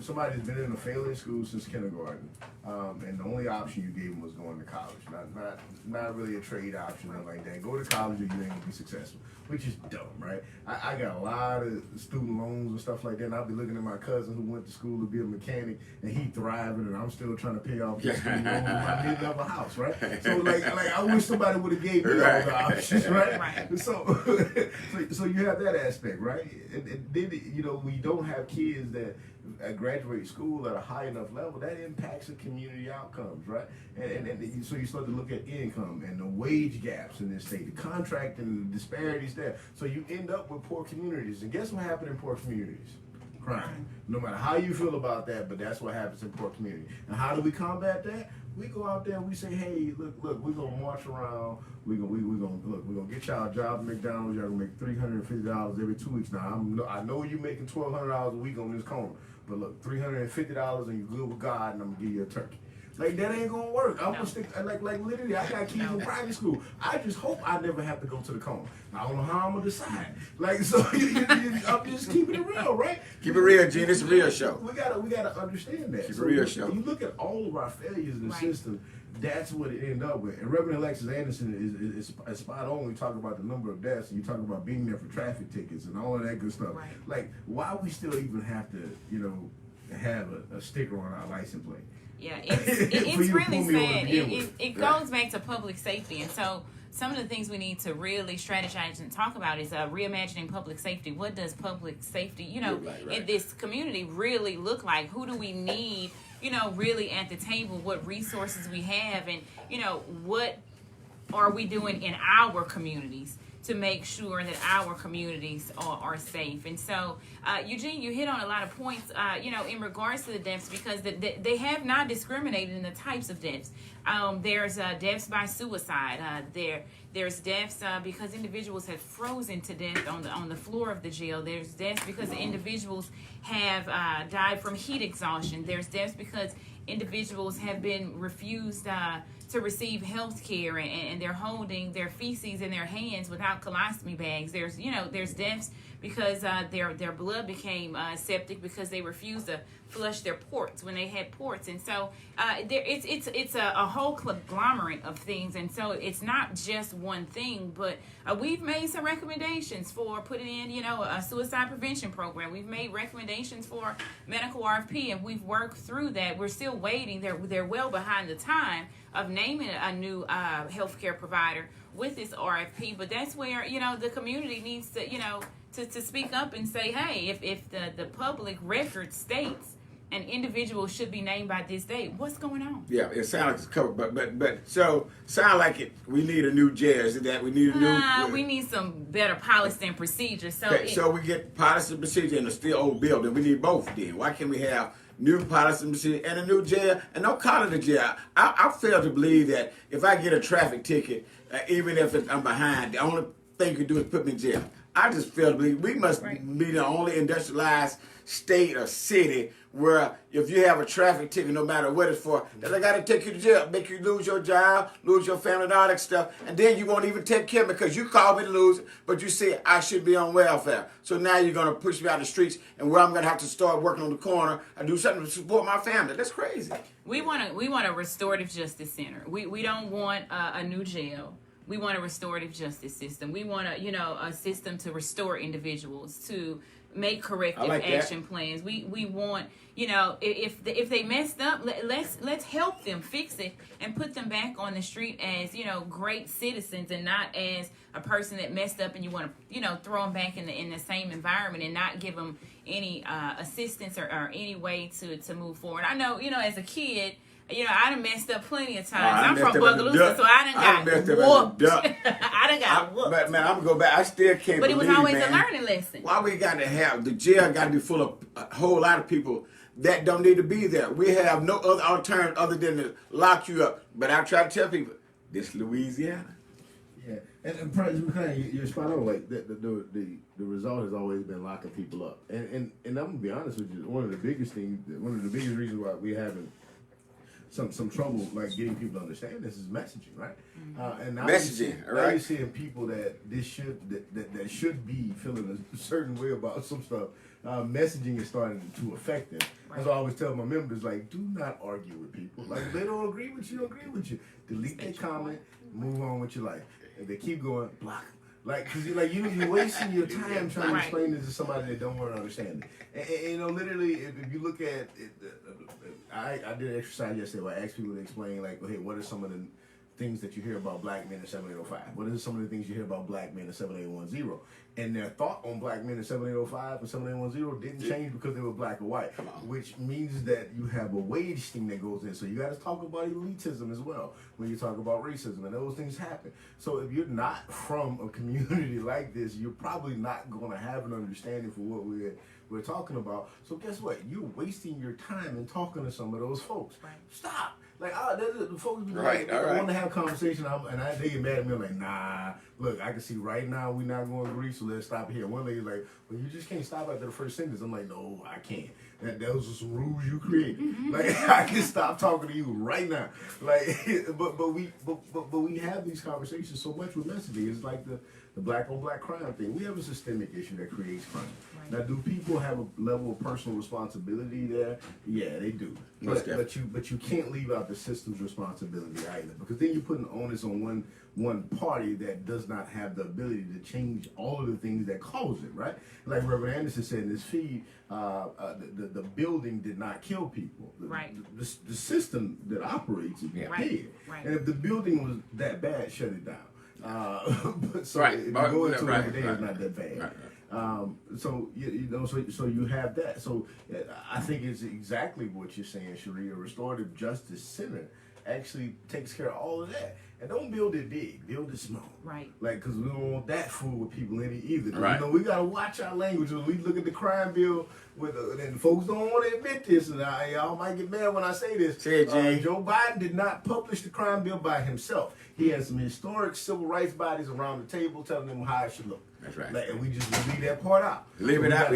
[SPEAKER 4] Somebody's been in a failing school since kindergarten, and the only option you gave them was going to college. Not really a trade option, nothing like that. Go to college or you ain't gonna be successful, which is dumb, right? I got a lot of student loans and stuff like that, and I'll be looking at my cousin who went to school to be a mechanic, and he thriving, and I'm still trying to pay off the student loan in my mid-level house, right? So like I wish somebody would have gave me all the options, right?
[SPEAKER 3] Right.
[SPEAKER 4] So you have that aspect, right? And then, you know, we don't have kids that graduate school at a high enough level, that impacts the community outcomes, right? And so you start to look at income and the wage gaps in this state, the contract and the disparities there. So you end up with poor communities. And guess what happened in poor communities? Crime. No matter how you feel about that, but that's what happens in poor community. And how do we combat that? We go out there and we say, hey, look, we're gonna march around. We're gonna get y'all a job at McDonald's. Y'all gonna make $350 every 2 weeks. Now I know you're making $1,200 a week on this corner, but look, $350 and you're good with God, and I'm gonna give you a turkey. Like that ain't gonna work. I'm gonna stick like literally. I got kids in private school. I just hope I never have to go to the corner. I don't know how I'm gonna decide. Like so, I'm just keeping it real, right?
[SPEAKER 1] Keep it real, Gene. It's a real show.
[SPEAKER 4] We gotta understand that.
[SPEAKER 1] Keep it real show.
[SPEAKER 4] You look at all of our failures in the system. That's what it ended up with. And Reverend Alexis Anderson is spot on. We talk about the number of deaths, and you talk about being there for traffic tickets and all of that good stuff.
[SPEAKER 3] Right.
[SPEAKER 4] Like, why we still even have to, have a sticker on our license plate?
[SPEAKER 3] Yeah, it's really sad. It goes back to public safety. And so some of the things we need to really strategize and talk about is reimagining public safety. What does public safety, in this community really look like? Who do we need, really at the table? What resources we have? And, what are we doing in our communities to make sure that our communities are safe? And so, Eugene, you hit on a lot of points, in regards to the deaths, because they have not discriminated in the types of deaths. There's deaths by suicide. There's deaths because individuals have frozen to death on the floor of the jail. There's deaths because individuals have died from heat exhaustion. There's deaths because individuals have been refused to receive health care, and they're holding their feces in their hands without colostomy bags. There's deaths because their blood became septic because they refused to flush their ports when they had ports. And so it's a whole conglomerate of things. And so it's not just one thing, but we've made some recommendations for putting in, a suicide prevention program. We've made recommendations for medical RFP, and we've worked through that. We're still waiting. They're well behind the time of naming a new healthcare provider with this RFP, but that's where the community needs to speak up and say, hey, if the public record states an individual should be named by this date, what's going on?
[SPEAKER 1] Yeah, it sounds like it's covered, but sound like it. We need a new jail. Is it that we need a new?
[SPEAKER 3] We need some better policy and procedures.
[SPEAKER 1] So we get policy and procedure in a still old building. We need both. Then why can't we have new policy and procedure and a new jail, and don't call it a jail? I fail to believe that if I get a traffic ticket, even if I'm behind, the only thing you can do is put me in jail. I just feel we must be the only industrialized state or city where if you have a traffic ticket, no matter what it's for, that they got to take you to jail, make you lose your job, lose your family, and all that stuff, and then you won't even take care of me because you called me to lose it, but you said I should be on welfare. So now you're going to push me out the streets, and where I'm going to have to start working on the corner and do something to support my family. That's crazy.
[SPEAKER 3] We want a restorative justice center. We don't want a new jail. We want a restorative justice system. We want a system to restore individuals, to make corrective action plans. We want, if they messed up, let's help them fix it and put them back on the street as, great citizens, and not as a person that messed up and you want to, throw them back in the same environment and not give them any assistance or any way to move forward. I know, as a kid, I done messed up plenty of times. I'm from Bogalusa, so I done got whooped. I done got whooped.
[SPEAKER 1] But man, I'm gonna go back. I still can't.
[SPEAKER 3] But it was always a learning lesson.
[SPEAKER 1] Why we got to have the jail? Got to be full of a whole lot of people that don't need to be there. We have no other alternative other than to lock you up. But I try to tell people, this Louisiana.
[SPEAKER 4] Yeah, and President McClain, you're spot on. Like the result has always been locking people up. And I'm gonna be honest with you. One of the biggest reasons why we haven't some trouble like getting people to understand this is messaging, right? And now
[SPEAKER 1] messaging,
[SPEAKER 4] now you're seeing people that should be feeling a certain way about some stuff. Messaging is starting to affect them. Right. As I always tell my members, like, do not argue with people. Like, if they don't agree with you, don't agree with you. Delete their comment, move on with your life. If they keep going, block them. Like, cause you're wasting your time trying to explain this to somebody that don't want to understand it. And literally, if you look at it, I did an exercise yesterday where I asked people to explain, like, hey, what are some of the things that you hear about black men in 7805? What are some of the things you hear about black men in 7810? And their thought on black men in 7805 and 7810 didn't change because they were black or white, which means that you have a wage thing that goes in. So you got to talk about elitism as well when you talk about racism, and those things happen. So if you're not from a community like this, you're probably not going to have an understanding for what we're talking about. So guess what? You're wasting your time in talking to some of those folks. Right. Stop. Like, the folks be like, I want to have a conversation, they get mad at me. I'm like, nah, look, I can see right now we're not going to agree, so let's stop here. One lady's like, well, you just can't stop after the first sentence. I'm like, no, I can't. Those are some rules you created. Like, I can stop talking to you right now. Like, but we have these conversations so much with messaging. It's like the black on black crime thing. We have a systemic issue that creates crime. Right. Now, do people have a level of personal responsibility there? Yeah, they do. But you can't leave out the system's responsibility either, because then you're putting onus on one party that does not have the ability to change all of the things that cause it, right? Like Reverend Anderson said in his feed, the building did not kill people. The system that operates it did. Right. And if the building was that bad, shut it down. But so if you go into it every day, it's not that bad. So you have that. So I think it's exactly what you're saying, Sharia. Restorative Justice Center actually takes care of all of that. And don't build it big, build it small. Right. Like, because we don't want that fool with people in it either. Right. We got to watch our language. When we look at the crime bill, and folks don't want to admit this, and y'all might get mad when I say this. Say it, Jay. Joe Biden did not publish the crime bill by himself. He has some historic civil rights bodies around the table telling them how it should look. That's right. Like, and we just leave that part out. Leave it out.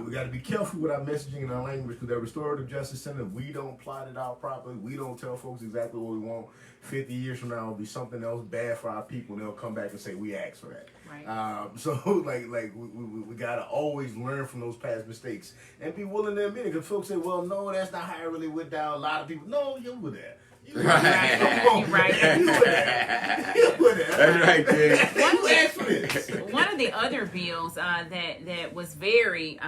[SPEAKER 4] We got to be careful with our messaging and our language, because that Restorative Justice Center, we don't plot it out properly. We don't tell folks exactly what we want. 50 years from now, it'll be something else bad for our people, and they'll come back and say we asked for that. Right. So we gotta always learn from those past mistakes and be willing to admit it. Because folks say, well, no, that's not how it really went down. A lot of people, no, you were there. You're right. You were there. That's right, kid.
[SPEAKER 3] One of the other bills that was very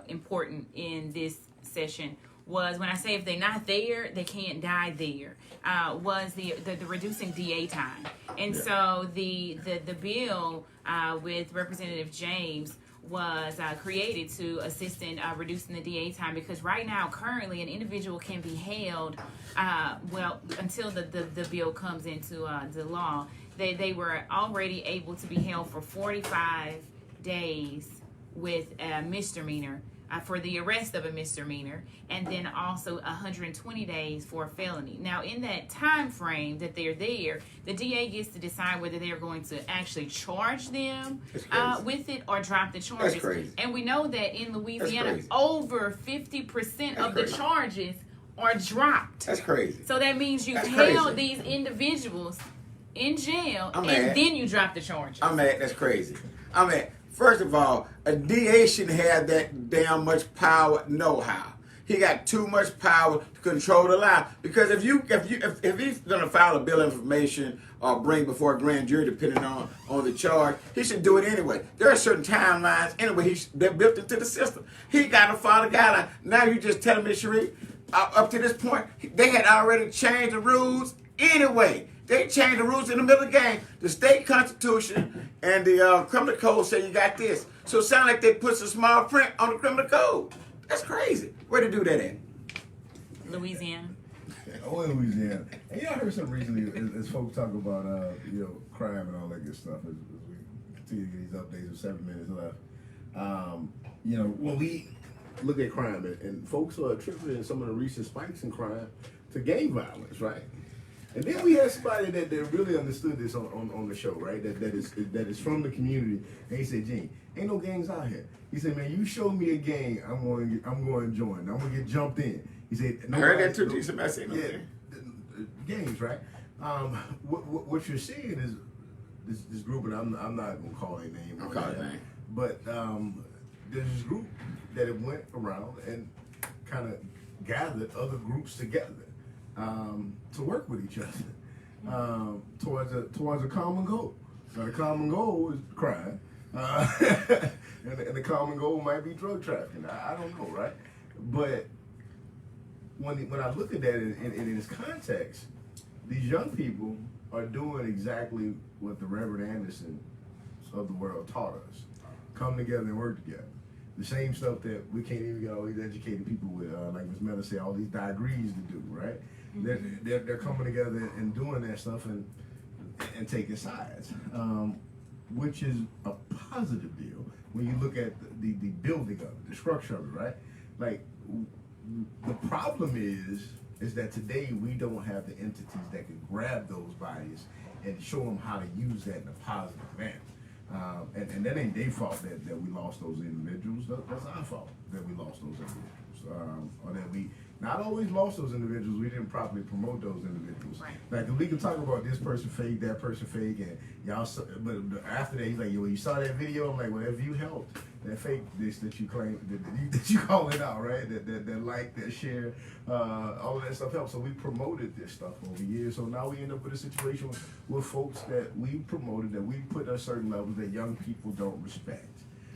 [SPEAKER 3] important in this session was, when I say if they're not there, they can't die there, was the reducing DA time. And so the bill with Representative James was created to assist in reducing the DA time, because right now, currently, an individual can be held, until the bill comes into the law, they were already able to be held for 45 days with a misdemeanor for the arrest of a misdemeanor, and then also 120 days for a felony. Now, in that time frame that they're there, the DA gets to decide whether they're going to actually charge them with it or drop the charges.
[SPEAKER 1] That's crazy.
[SPEAKER 3] And we know that in Louisiana,
[SPEAKER 1] crazy.
[SPEAKER 3] over 50% of the
[SPEAKER 1] crazy.
[SPEAKER 3] charges are dropped.
[SPEAKER 1] That's crazy.
[SPEAKER 3] So that means you
[SPEAKER 1] That's
[SPEAKER 3] held
[SPEAKER 1] crazy.
[SPEAKER 3] these individuals in jail,
[SPEAKER 1] I'm
[SPEAKER 3] and
[SPEAKER 1] mad.
[SPEAKER 3] then you drop the charges.
[SPEAKER 1] I'm mad. That's crazy. I'm mad. First of all, a DA shouldn't have that damn much power. Know-how. He got too much power to control the line. Because if he's gonna file a bill of information or bring before a grand jury, depending on the charge, he should do it anyway. There are certain timelines anyway. They're built into the system. He got to follow the guidelines. Now you just telling me, Sheree, up to this point, they had already changed the rules anyway. They changed the rules in the middle of the game. The state constitution and the criminal code say you got this. So it sounds like they put some small print on the criminal code. That's crazy. Where they do that at?
[SPEAKER 3] Louisiana.
[SPEAKER 4] Oh, in Louisiana. And I heard something recently as folks talk about crime and all that good stuff as we continue to get these updates with 7 minutes left. When we look at crime and folks are attributing some of the recent spikes in crime to gang violence, right? And then we had somebody that really understood this on the show, right? That is from the community. And he said, Gene, ain't no gangs out here. He said, man, you show me a gang, I'm going to join. I'm going to get jumped in. He said,
[SPEAKER 1] I heard that too. Somebody say no.
[SPEAKER 4] Yeah, gangs, right? What you're seeing is this group, and I'm not going to call their name.
[SPEAKER 1] I'll call it name.
[SPEAKER 4] But there's this group that it went around and kind of gathered other groups together. To work with each other towards a common goal. Now, the common goal is crime, and the common goal might be drug trafficking. I don't know, right? But when I look at that in its context, these young people are doing exactly what the Reverend Anderson of the world taught us: come together and work together. The same stuff that we can't even get all these educated people with, like Ms. Miller said, all these degrees to do, right? They're coming together and doing that stuff and taking sides, which is a positive deal when you look at the building of it, the structure of it, right? Like, the problem is that today we don't have the entities that can grab those bodies and show them how to use that in a positive manner. And that ain't their fault that we lost those individuals. That's our fault that we lost those individuals, or that we not always lost those individuals. We didn't properly promote those individuals.
[SPEAKER 3] Right.
[SPEAKER 4] Like, we can talk about this person fake, that person fake, and y'all. But after that, he's like, yo, you saw that video? I'm like, well, if you helped that fake this that you claim that you call it out, right? That like, that share, all of that stuff helps. So we promoted this stuff over years. So now we end up with a situation with folks that we promoted, that we put at certain levels that young people don't respect.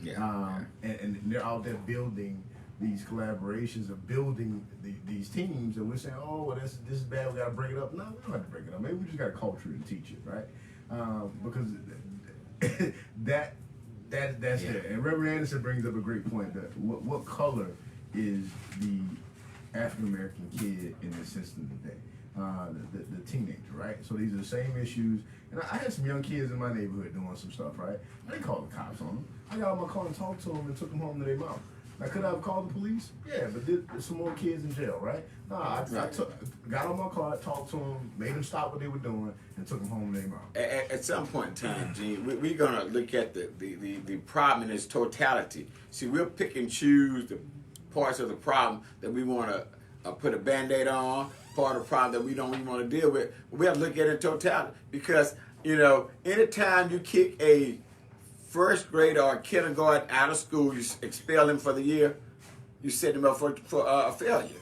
[SPEAKER 1] Yeah.
[SPEAKER 4] And they're out there building these collaborations of building these teams, and we're saying, oh, well, this is bad, we got to bring it up. No, we don't have to bring it up. Maybe we just got to culture and teach it, right? Because that's there. And Reverend Anderson brings up a great point that what color is the African American kid in the system today? The teenager, right? So these are the same issues. And I had some young kids in my neighborhood doing some stuff, right? I didn't call the cops on them. I got on my car and talked to them and took them home to their mom. Now, could I have called the police? Yeah, but there's some more kids in jail, right? No, I got on my car, talked to them, made them stop what they were doing, and took them home to their mom.
[SPEAKER 1] At some point in time, Gene, we're going to look at the problem in its totality. See, we'll pick and choose the parts of the problem that we want to put a Band-Aid on, part of the problem that we don't even want to deal with. We have to look at it in totality because, anytime you kick a first grade or kindergarten out of school, you expel him for the year, you set him up for a failure.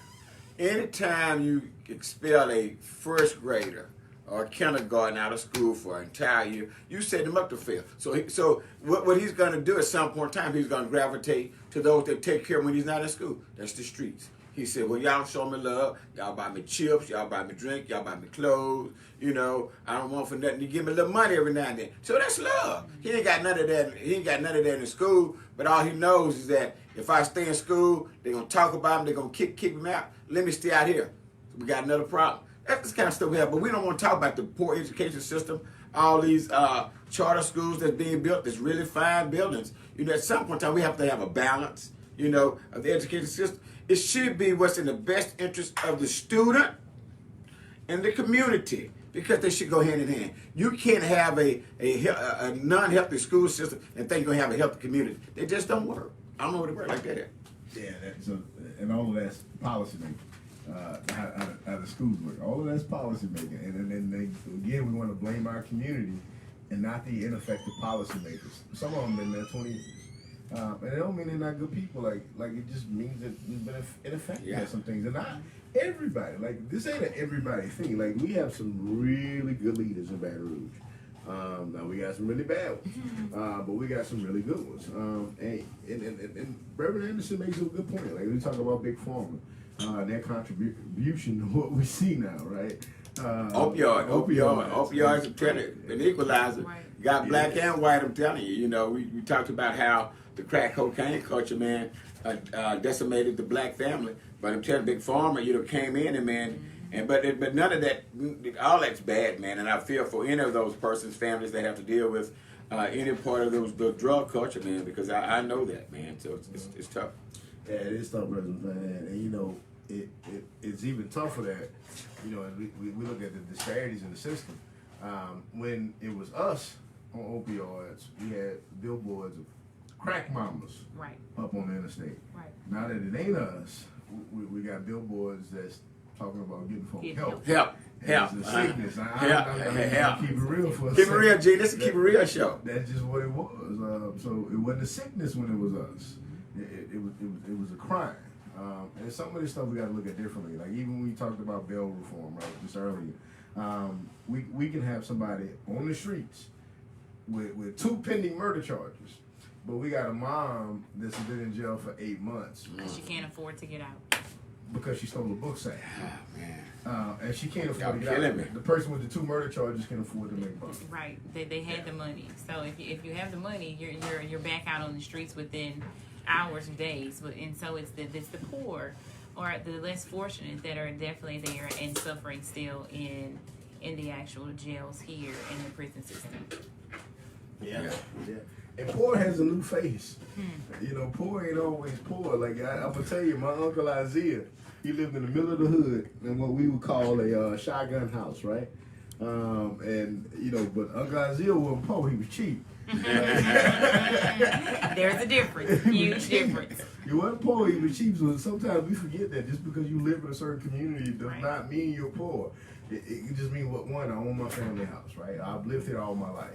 [SPEAKER 1] Anytime you expel a first grader or kindergarten out of school for an entire year, you set him up to fail. So what he's going to do at some point in time, he's going to gravitate to those that take care of him when he's not in school. That's the streets. He said, well, y'all show me love. Y'all buy me chips. Y'all buy me drink. Y'all buy me clothes. I don't want for nothing. You give me a little money every now and then. So that's love. He ain't got none of that. He ain't got none of that in school. But all he knows is that if I stay in school, they're going to talk about him. They're going to kick him out. Let me stay out here. So we got another problem. That's the kind of stuff we have. But we don't want to talk about the poor education system, all these charter schools that's being built, that's really fine buildings. At some point in time, we have to have a balance. of the education system. It should be what's in the best interest of the student and the community, because they should go hand in hand. You can't have a non-healthy school system and think you're going to have a healthy community. They just don't work. I don't know what it works like that.
[SPEAKER 4] Yeah, and all of that's policy making. How the schools work. All of that's policy making, and then again we want to blame our community and not the ineffective policy makers. Some of them been there 20 years, and it don't mean they're not good people. Like it just means that we've been ineffective at some things, and not everybody. Like this ain't an everybody thing. Like we have some really good leaders in Baton Rouge. Now we got some really bad ones, but we got some really good ones. And Reverend Anderson makes a good point. Like we talk about Big Pharma, their contribution to what we see now, right?
[SPEAKER 1] Opioids, I'm telling you, an equalizer.
[SPEAKER 3] Right.
[SPEAKER 1] Got black and white, I'm telling you. We talked about how the crack cocaine culture, man, decimated the black family. But I'm telling you, Big Pharma, came in and, man, but none of that, all that's bad, man. And I feel for any of those persons, families that have to deal with any part of the drug culture, man, because I know that, man. So it's tough.
[SPEAKER 4] Yeah, it is tough, President, man. And it's even tougher that, as we look at the disparities in the system. When it was us on opioids, we had billboards of crack mamas up on the interstate.
[SPEAKER 3] Right.
[SPEAKER 4] Now that it ain't us, we got billboards that's talking about getting folk help.
[SPEAKER 1] Help.
[SPEAKER 4] It's the sickness.
[SPEAKER 1] Help.
[SPEAKER 4] Keep it real for a
[SPEAKER 1] Keep it
[SPEAKER 4] second.
[SPEAKER 1] real, G. This is Keep It Real show.
[SPEAKER 4] That's just what it was. So it wasn't a sickness when it was us. It was a crime. And some of this stuff we got to look at differently. Like even when we talked about bail reform, right, just earlier, we can have somebody on the streets with 2 pending murder charges, but we got a mom that's been in jail for 8 months
[SPEAKER 3] Because she can't afford to get out.
[SPEAKER 4] because she stole a book sale.
[SPEAKER 1] Oh, man.
[SPEAKER 4] And she can't afford
[SPEAKER 1] Y'all
[SPEAKER 4] to get
[SPEAKER 1] killing
[SPEAKER 4] out.
[SPEAKER 1] me.
[SPEAKER 4] The person with the 2 murder charges can afford to make money.
[SPEAKER 3] Right. They had the money. So if you have the money, you're back out on the streets within hours or days. And so it's the poor or the less fortunate that are definitely there and suffering still in the actual jails here in the prison system.
[SPEAKER 4] Yeah. And poor has a new face. Poor ain't always poor. Like I'm gonna tell you, my uncle Isaiah, he lived in the middle of the hood in what we would call a shotgun house, right? But Uncle Isaiah wasn't poor; he was cheap.
[SPEAKER 3] There's a difference, huge difference.
[SPEAKER 4] You wasn't poor; he was cheap. So sometimes we forget that just because you live in a certain community does not mean you're poor. It just means I own my family house, right? I've lived here all my life.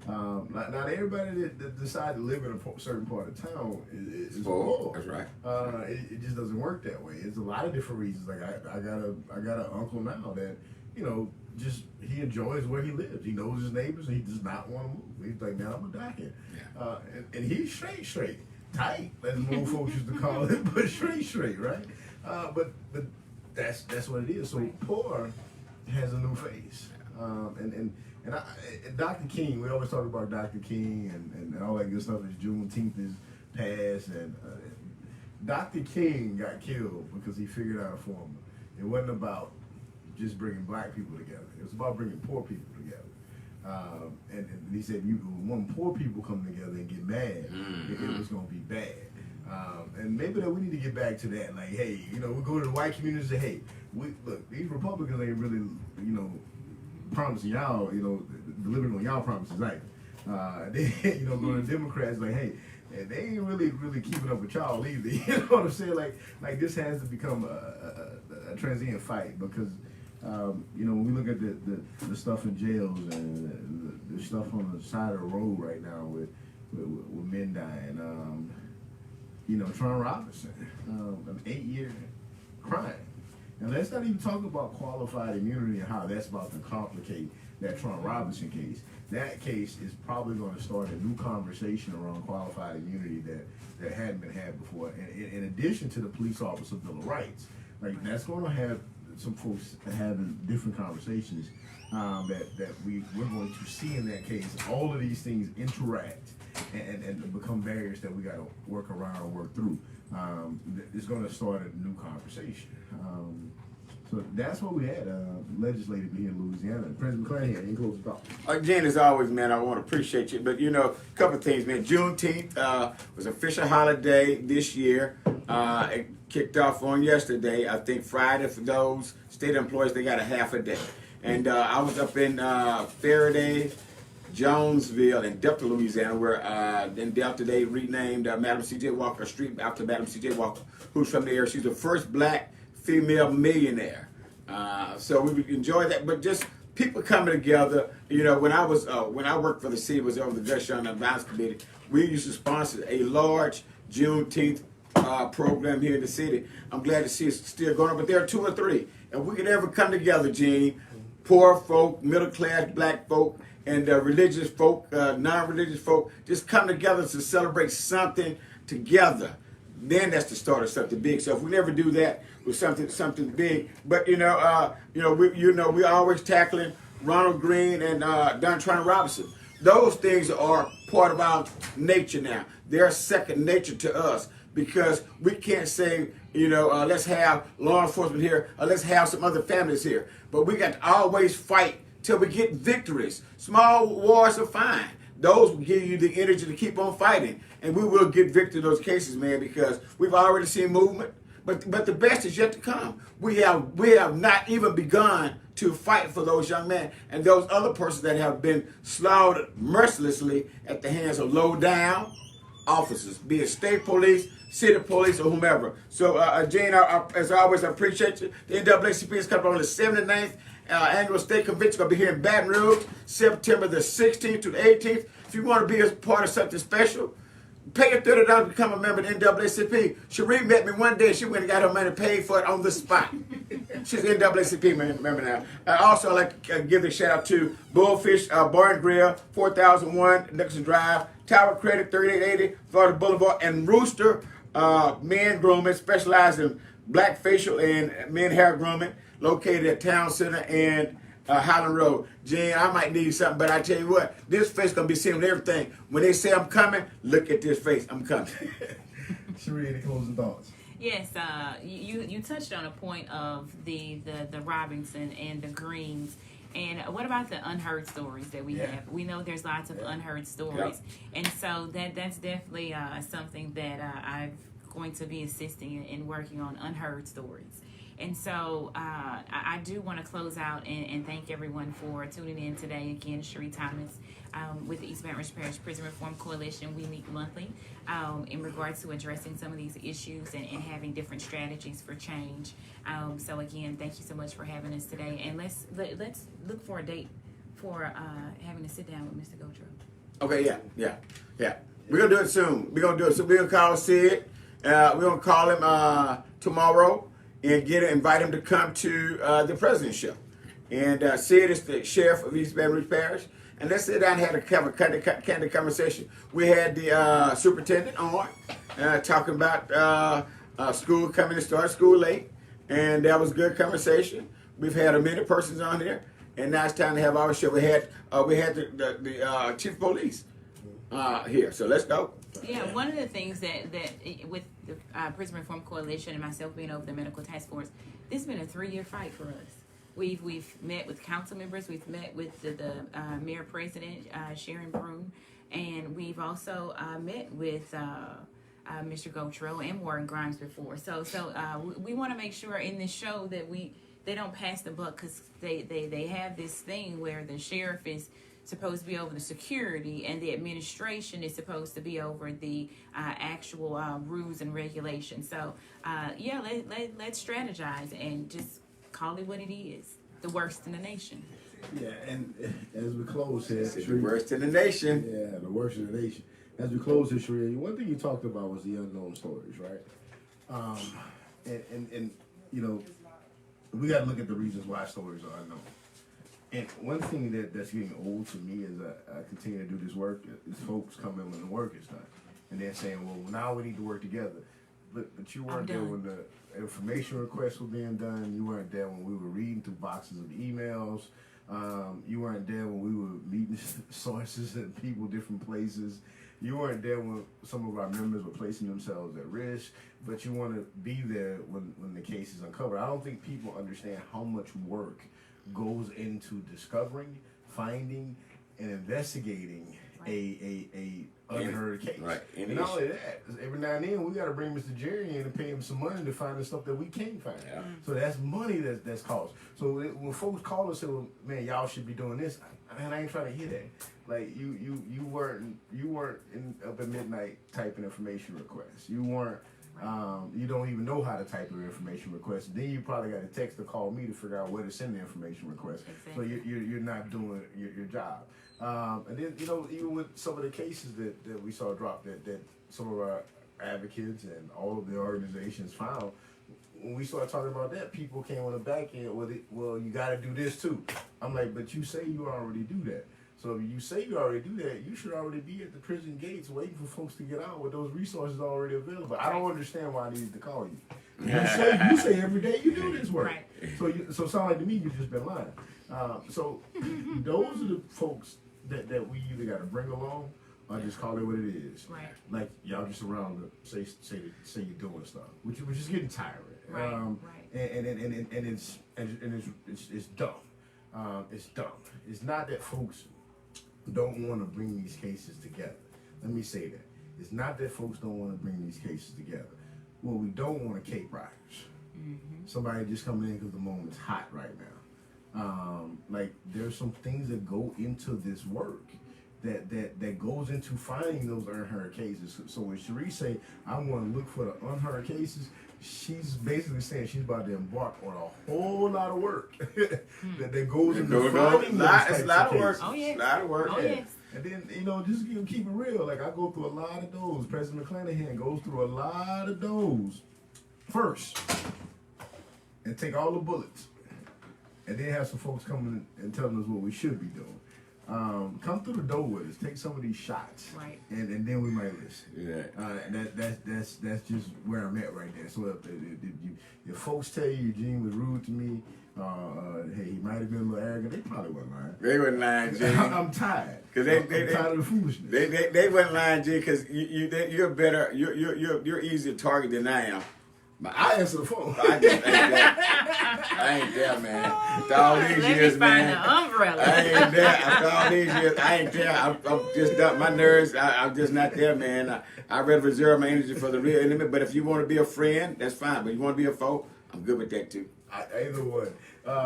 [SPEAKER 4] Not everybody that decide to live in a certain part of town is poor.
[SPEAKER 1] That's right.
[SPEAKER 4] It just doesn't work that way. It's a lot of different reasons. Like I got an uncle now that just he enjoys where he lives. He knows his neighbors and he does not want to move. He's like, man, I'm gonna die here. And he's straight, tight, as old folks used to call it, but straight, right? But that's what it is. So poor has a new face, and Dr. King, we always talk about Dr. King and all that good stuff. As Juneteenth is passed, and Dr. King got killed because he figured out a formula. It wasn't about just bringing black people together. It was about bringing poor people together. And he said, when poor people come together and get mad, it was going to be bad. And maybe that we need to get back to that. Like, hey, we go to the white community and say, hey, look, these Republicans ain't really, promising y'all, delivering on y'all promises, like, they, go to the Democrats like, hey, they ain't really keeping up with y'all either. You know what I'm saying? Like this has to become a transient fight because, when we look at the stuff in jails and the stuff on the side of the road right now with men dying, Tron Robinson, an 8-year crime. And let's not even talk about qualified immunity and how that's about to complicate that Tron Robinson case. That case is probably going to start a new conversation around qualified immunity that hadn't been had before. And in addition to the police officer Bill of Rights, like that's going to have some folks having different conversations that we're going to see in that case. All of these things interact and become barriers that we got to work around or work through. It's going to start a new conversation. So that's what we had legislatively here in Louisiana. President McClanahan, any closing thoughts?
[SPEAKER 1] Again, as always, man, I want to appreciate you. But, you know, a couple of things, man. Juneteenth was an official holiday this year. It kicked off on yesterday. I think Friday, for those state employees, they got a half a day. And I was up in Faraday, Jonesville, and Delta, Louisiana, where in Delta they renamed Madam C.J. Walker Street after Madam C.J. Walker, who's from the area. She's the first black female millionaire. So we enjoy that, but just people coming together. You know, when I worked for the city, was over the Gun and Violence Committee, we used to sponsor a large Juneteenth program here in the city. I'm glad to see it's still going on, but there are 2 or 3. If we could ever come together, Gene, poor folk, middle class black folk, and religious folk, non-religious folk, just come together to celebrate something together. Then that's the start of something big. So if we never do that with something big, but we always tackling Ronald Green and Dontrell Robinson. Those things are part of our nature now. They're second nature to us because we can't say, let's have law enforcement here or let's have some other families here. But we got to always fight till we get victories. Small wars are fine. Those will give you the energy to keep on fighting. And we will get victory in those cases, man, because we've already seen movement. But the best is yet to come. We have not even begun to fight for those young men and those other persons that have been slaughtered mercilessly at the hands of low-down officers, be it state police, city police, or whomever. So, Jane, as always, I appreciate you. The NAACP is coming on the 79th annual state convention. Going to be here in Baton Rouge, September the 16th to the 18th. If you want to be a part of something special, pay your $30 to become a member of the NAACP. Cherie met me one day. She went and got her money paid for it on the spot. She's an NAACP member now. Also, I'd like to give a shout out to Bullfish Bar and Grill, 4001 Nicholson Drive, Tower Credit, 3880 Florida Boulevard, and Rooster Men Grooming, specialized in black facial and men hair grooming, located at Town Center and Highland Road. Gene, I might need something, but I tell you what, this face gonna be seen on everything. When they say I'm coming, look at this face. I'm coming.
[SPEAKER 4] Cherie, any closing thoughts?
[SPEAKER 3] Yes, you touched on a point of the Robinson and the Greens. And what about the unheard stories that we have? We know there's lots of unheard stories. And so that's definitely something that I'm going to be assisting in working on, unheard stories. And so I do want to close out and thank everyone for tuning in today. Again, Cherie Thomas with the East Baton Rouge Parish Prison Reform Coalition. We meet monthly in regards to addressing some of these issues and having different strategies for change. So again, thank you so much for having us today. And let's look for a date for having to sit down with Mr. Gautreaux.
[SPEAKER 1] Okay, yeah. We're going to do it soon. We're going to do it soon. We're going to call Sid. We're going to call him tomorrow and invite him to come to the president's show. And Sid is the sheriff of East Baton Rouge Parish. And let's sit down and have a candid conversation. We had the superintendent on talking about school coming to start school late. And that was a good conversation. We've had many persons on here. And now it's time to have our show. We had the chief of police here. So let's go.
[SPEAKER 3] Yeah, one of the things that with the Prison Reform Coalition and myself being over the medical task force, this has been a 3-year fight for us. We've met with council members, we've met with the mayor president, Sharon Broom, and we've also met with Mr. Gautreaux and Warren Grimes before. So we want to make sure in this show that they don't pass the buck, because they have this thing where the sheriff is supposed to be over the security and the administration is supposed to be over the actual rules and regulations. So let's strategize and just call it what it is, the worst in the nation.
[SPEAKER 4] Yeah, and as we close here,
[SPEAKER 1] The worst in the nation.
[SPEAKER 4] Yeah, the worst in the nation. As we close here, Cherie, one thing you talked about was the unknown stories, right? And we got to look at the reasons why stories are unknown. And one thing that's getting old to me as I continue to do this work is folks come in when the work is done. And they're saying, well, now we need to work together. But you weren't there when the information requests were being done. You weren't there when we were reading through boxes of emails. You weren't there when we were meeting sources and people different places. You weren't there when some of our members were placing themselves at risk, but you want to be there when the case is uncovered. I don't think people understand how much work goes into discovering, finding, and investigating a unheard case.
[SPEAKER 1] Right.
[SPEAKER 4] And not only that, every now and then we got to bring Mr. Jerry in and pay him some money to find the stuff that we can't find.
[SPEAKER 1] Yeah.
[SPEAKER 4] So that's money that's cost. So when folks call us and say, well, man, y'all should be doing this, I ain't trying to hear that. Like you weren't up at midnight typing information requests. You weren't. You don't even know how to type an information request. Then you probably got to text or call me to figure out where to send the information request.
[SPEAKER 3] Exactly.
[SPEAKER 4] So you're not doing your job. And then even with some of the cases that we saw drop that some of our advocates and all of the organizations found. When we started talking about that, people came on the back end. Well, you got to do this too. I'm like, but you say you already do that. So if you say you already do that, you should already be at the prison gates waiting for folks to get out with those resources already available. I don't understand why I needed to call you. You say every day you do this work.
[SPEAKER 3] Right.
[SPEAKER 4] So sound like to me you've just been lying. So those are the folks that we either got to bring along or just call it what it is.
[SPEAKER 3] Right.
[SPEAKER 4] Like y'all just around to say you're doing stuff, which is getting tiring.
[SPEAKER 3] Right.
[SPEAKER 4] And it's dumb. It's dumb. It's not that folks don't want to bring these cases together. Let me say that. It's not that folks don't want to bring these cases together. Well, we don't want to Cape Riders.
[SPEAKER 3] Mm-hmm.
[SPEAKER 4] Somebody just coming in because the moment's hot right now. Like there's some things that go into this work that goes into finding those unheard cases. So when Cherie say, I want to look for the unheard cases, she's basically saying she's about to embark on a whole lot of work that goes into finding those types
[SPEAKER 1] It's a lot
[SPEAKER 4] of
[SPEAKER 1] of work.
[SPEAKER 3] Oh, yeah.
[SPEAKER 1] It's a lot of work.
[SPEAKER 3] Oh, yes.
[SPEAKER 4] And then, just keep it real. Like, I go through a lot of those. President McClanahan goes through a lot of those first and take all the bullets. And then have some folks coming and telling us what we should be doing. Come through the door with us. Take some of these shots.
[SPEAKER 3] Right.
[SPEAKER 4] And then we might listen.
[SPEAKER 1] Yeah.
[SPEAKER 4] That's just where I'm at right there. So if folks tell you Eugene was rude to me, hey, he might have been a little arrogant, they probably wasn't lying.
[SPEAKER 1] They wasn't lying, G.
[SPEAKER 4] I'm tired.
[SPEAKER 1] Cause
[SPEAKER 4] I'm tired of the foolishness.
[SPEAKER 1] They wasn't lying, G. Cause you're better. You're easier target than I am. But
[SPEAKER 4] I answer the phone.
[SPEAKER 1] I just ain't there. I ain't there, man. After all these
[SPEAKER 3] Let
[SPEAKER 1] years,
[SPEAKER 3] me find
[SPEAKER 1] man.
[SPEAKER 3] the umbrella.
[SPEAKER 1] I ain't there. After all these years, I ain't there. I'm just up my nerves. I'm just not there, man. I rather reserve my energy for the real enemy. But if you want to be a friend, that's fine. But if you want to be a foe, I'm good with that too.
[SPEAKER 4] Either one.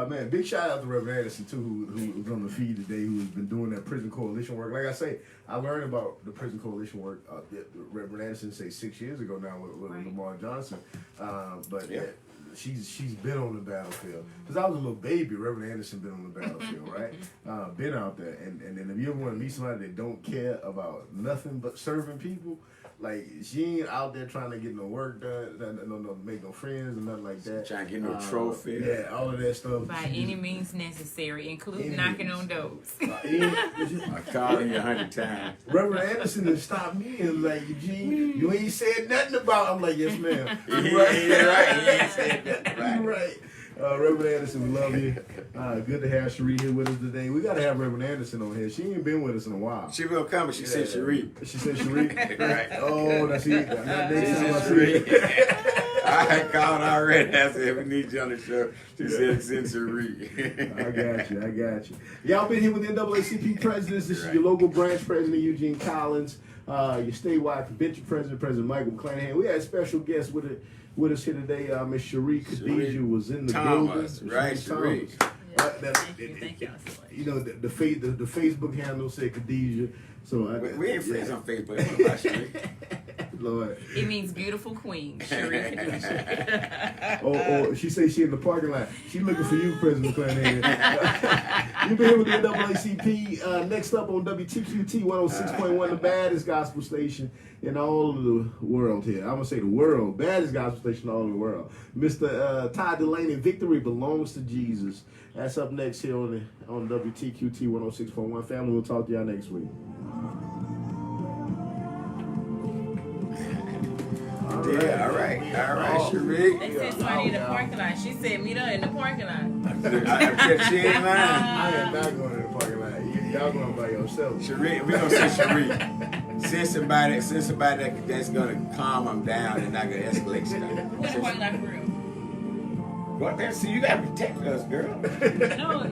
[SPEAKER 4] Man, big shout out to Reverend Anderson too, who was on the feed today, who has been doing that prison coalition work. Like I say, I learned about the prison coalition work. Reverend Anderson, say 6 years ago now with
[SPEAKER 3] Right.
[SPEAKER 4] Lamar Johnson. But
[SPEAKER 1] Yeah.
[SPEAKER 4] she's been on the battlefield. Because I was a little baby, Reverend Anderson been on the battlefield, right? Been out there. And then if you ever want to meet somebody that don't care about nothing but serving people, like, she ain't out there trying to get no work done, no make no friends or nothing like that.
[SPEAKER 1] Trying to get no trophy.
[SPEAKER 4] Yeah, all of that stuff.
[SPEAKER 3] By any means necessary, including
[SPEAKER 4] Any
[SPEAKER 3] knocking
[SPEAKER 4] means.
[SPEAKER 3] on doors.
[SPEAKER 1] I called you 100 times.
[SPEAKER 4] Reverend Anderson has stopped me and like, Eugene, you ain't said nothing about. I'm like, yes, ma'am.
[SPEAKER 1] You're right. He ain't said that.
[SPEAKER 4] You're right. Reverend Anderson, we love you. Good to have Cherie here with us today. We got to have Reverend Anderson on here. She ain't been with us in a while.
[SPEAKER 1] She will come, but she said Cherie.
[SPEAKER 4] She said Cherie?
[SPEAKER 1] Right.
[SPEAKER 4] Oh, that's it.
[SPEAKER 1] She said Cherie. I called already. I said, we need you on the show. She said, send Cherie.
[SPEAKER 4] I got you. Y'all been here with the NAACP presidents. This is your local branch president, Eugene Collins. Your statewide convention president, President Michael McClanahan. We had special guests with us here today. Miss Cherie Khadijah was in the
[SPEAKER 1] Thomas,
[SPEAKER 4] building.
[SPEAKER 1] right, Cherie.
[SPEAKER 3] Thank y'all so much.
[SPEAKER 4] You know, the Facebook handle said Khadijah. So
[SPEAKER 1] We ain't friends on Facebook. What about Cherie?
[SPEAKER 4] Lord.
[SPEAKER 3] It means beautiful queen, Cherie Khadijah.
[SPEAKER 4] Oh, she say she in the parking lot. She looking for you, President McClanahan. You've been here with the NAACP. Next up on WTQT 106.1, the baddest gospel station in all of the world here. I'm going to say the world. Baddest gospel station in all of the world. Mr. Todd Delaney, Victory Belongs to Jesus. That's up next here on WTQT 106.1. Family, we'll talk to y'all next week.
[SPEAKER 1] Yeah, all right, Cherie.
[SPEAKER 3] They said somebody in the parking lot. She said, meet her in the parking lot.
[SPEAKER 1] She ain't lying.
[SPEAKER 4] I am not going to the parking lot. Y'all going by yourself.
[SPEAKER 1] Cherie, we gonna say Cherie. Send somebody that's gonna calm them down and not gonna escalate stuff.
[SPEAKER 3] What white life real?
[SPEAKER 1] What that? See, you gotta protect us, girl.
[SPEAKER 3] No.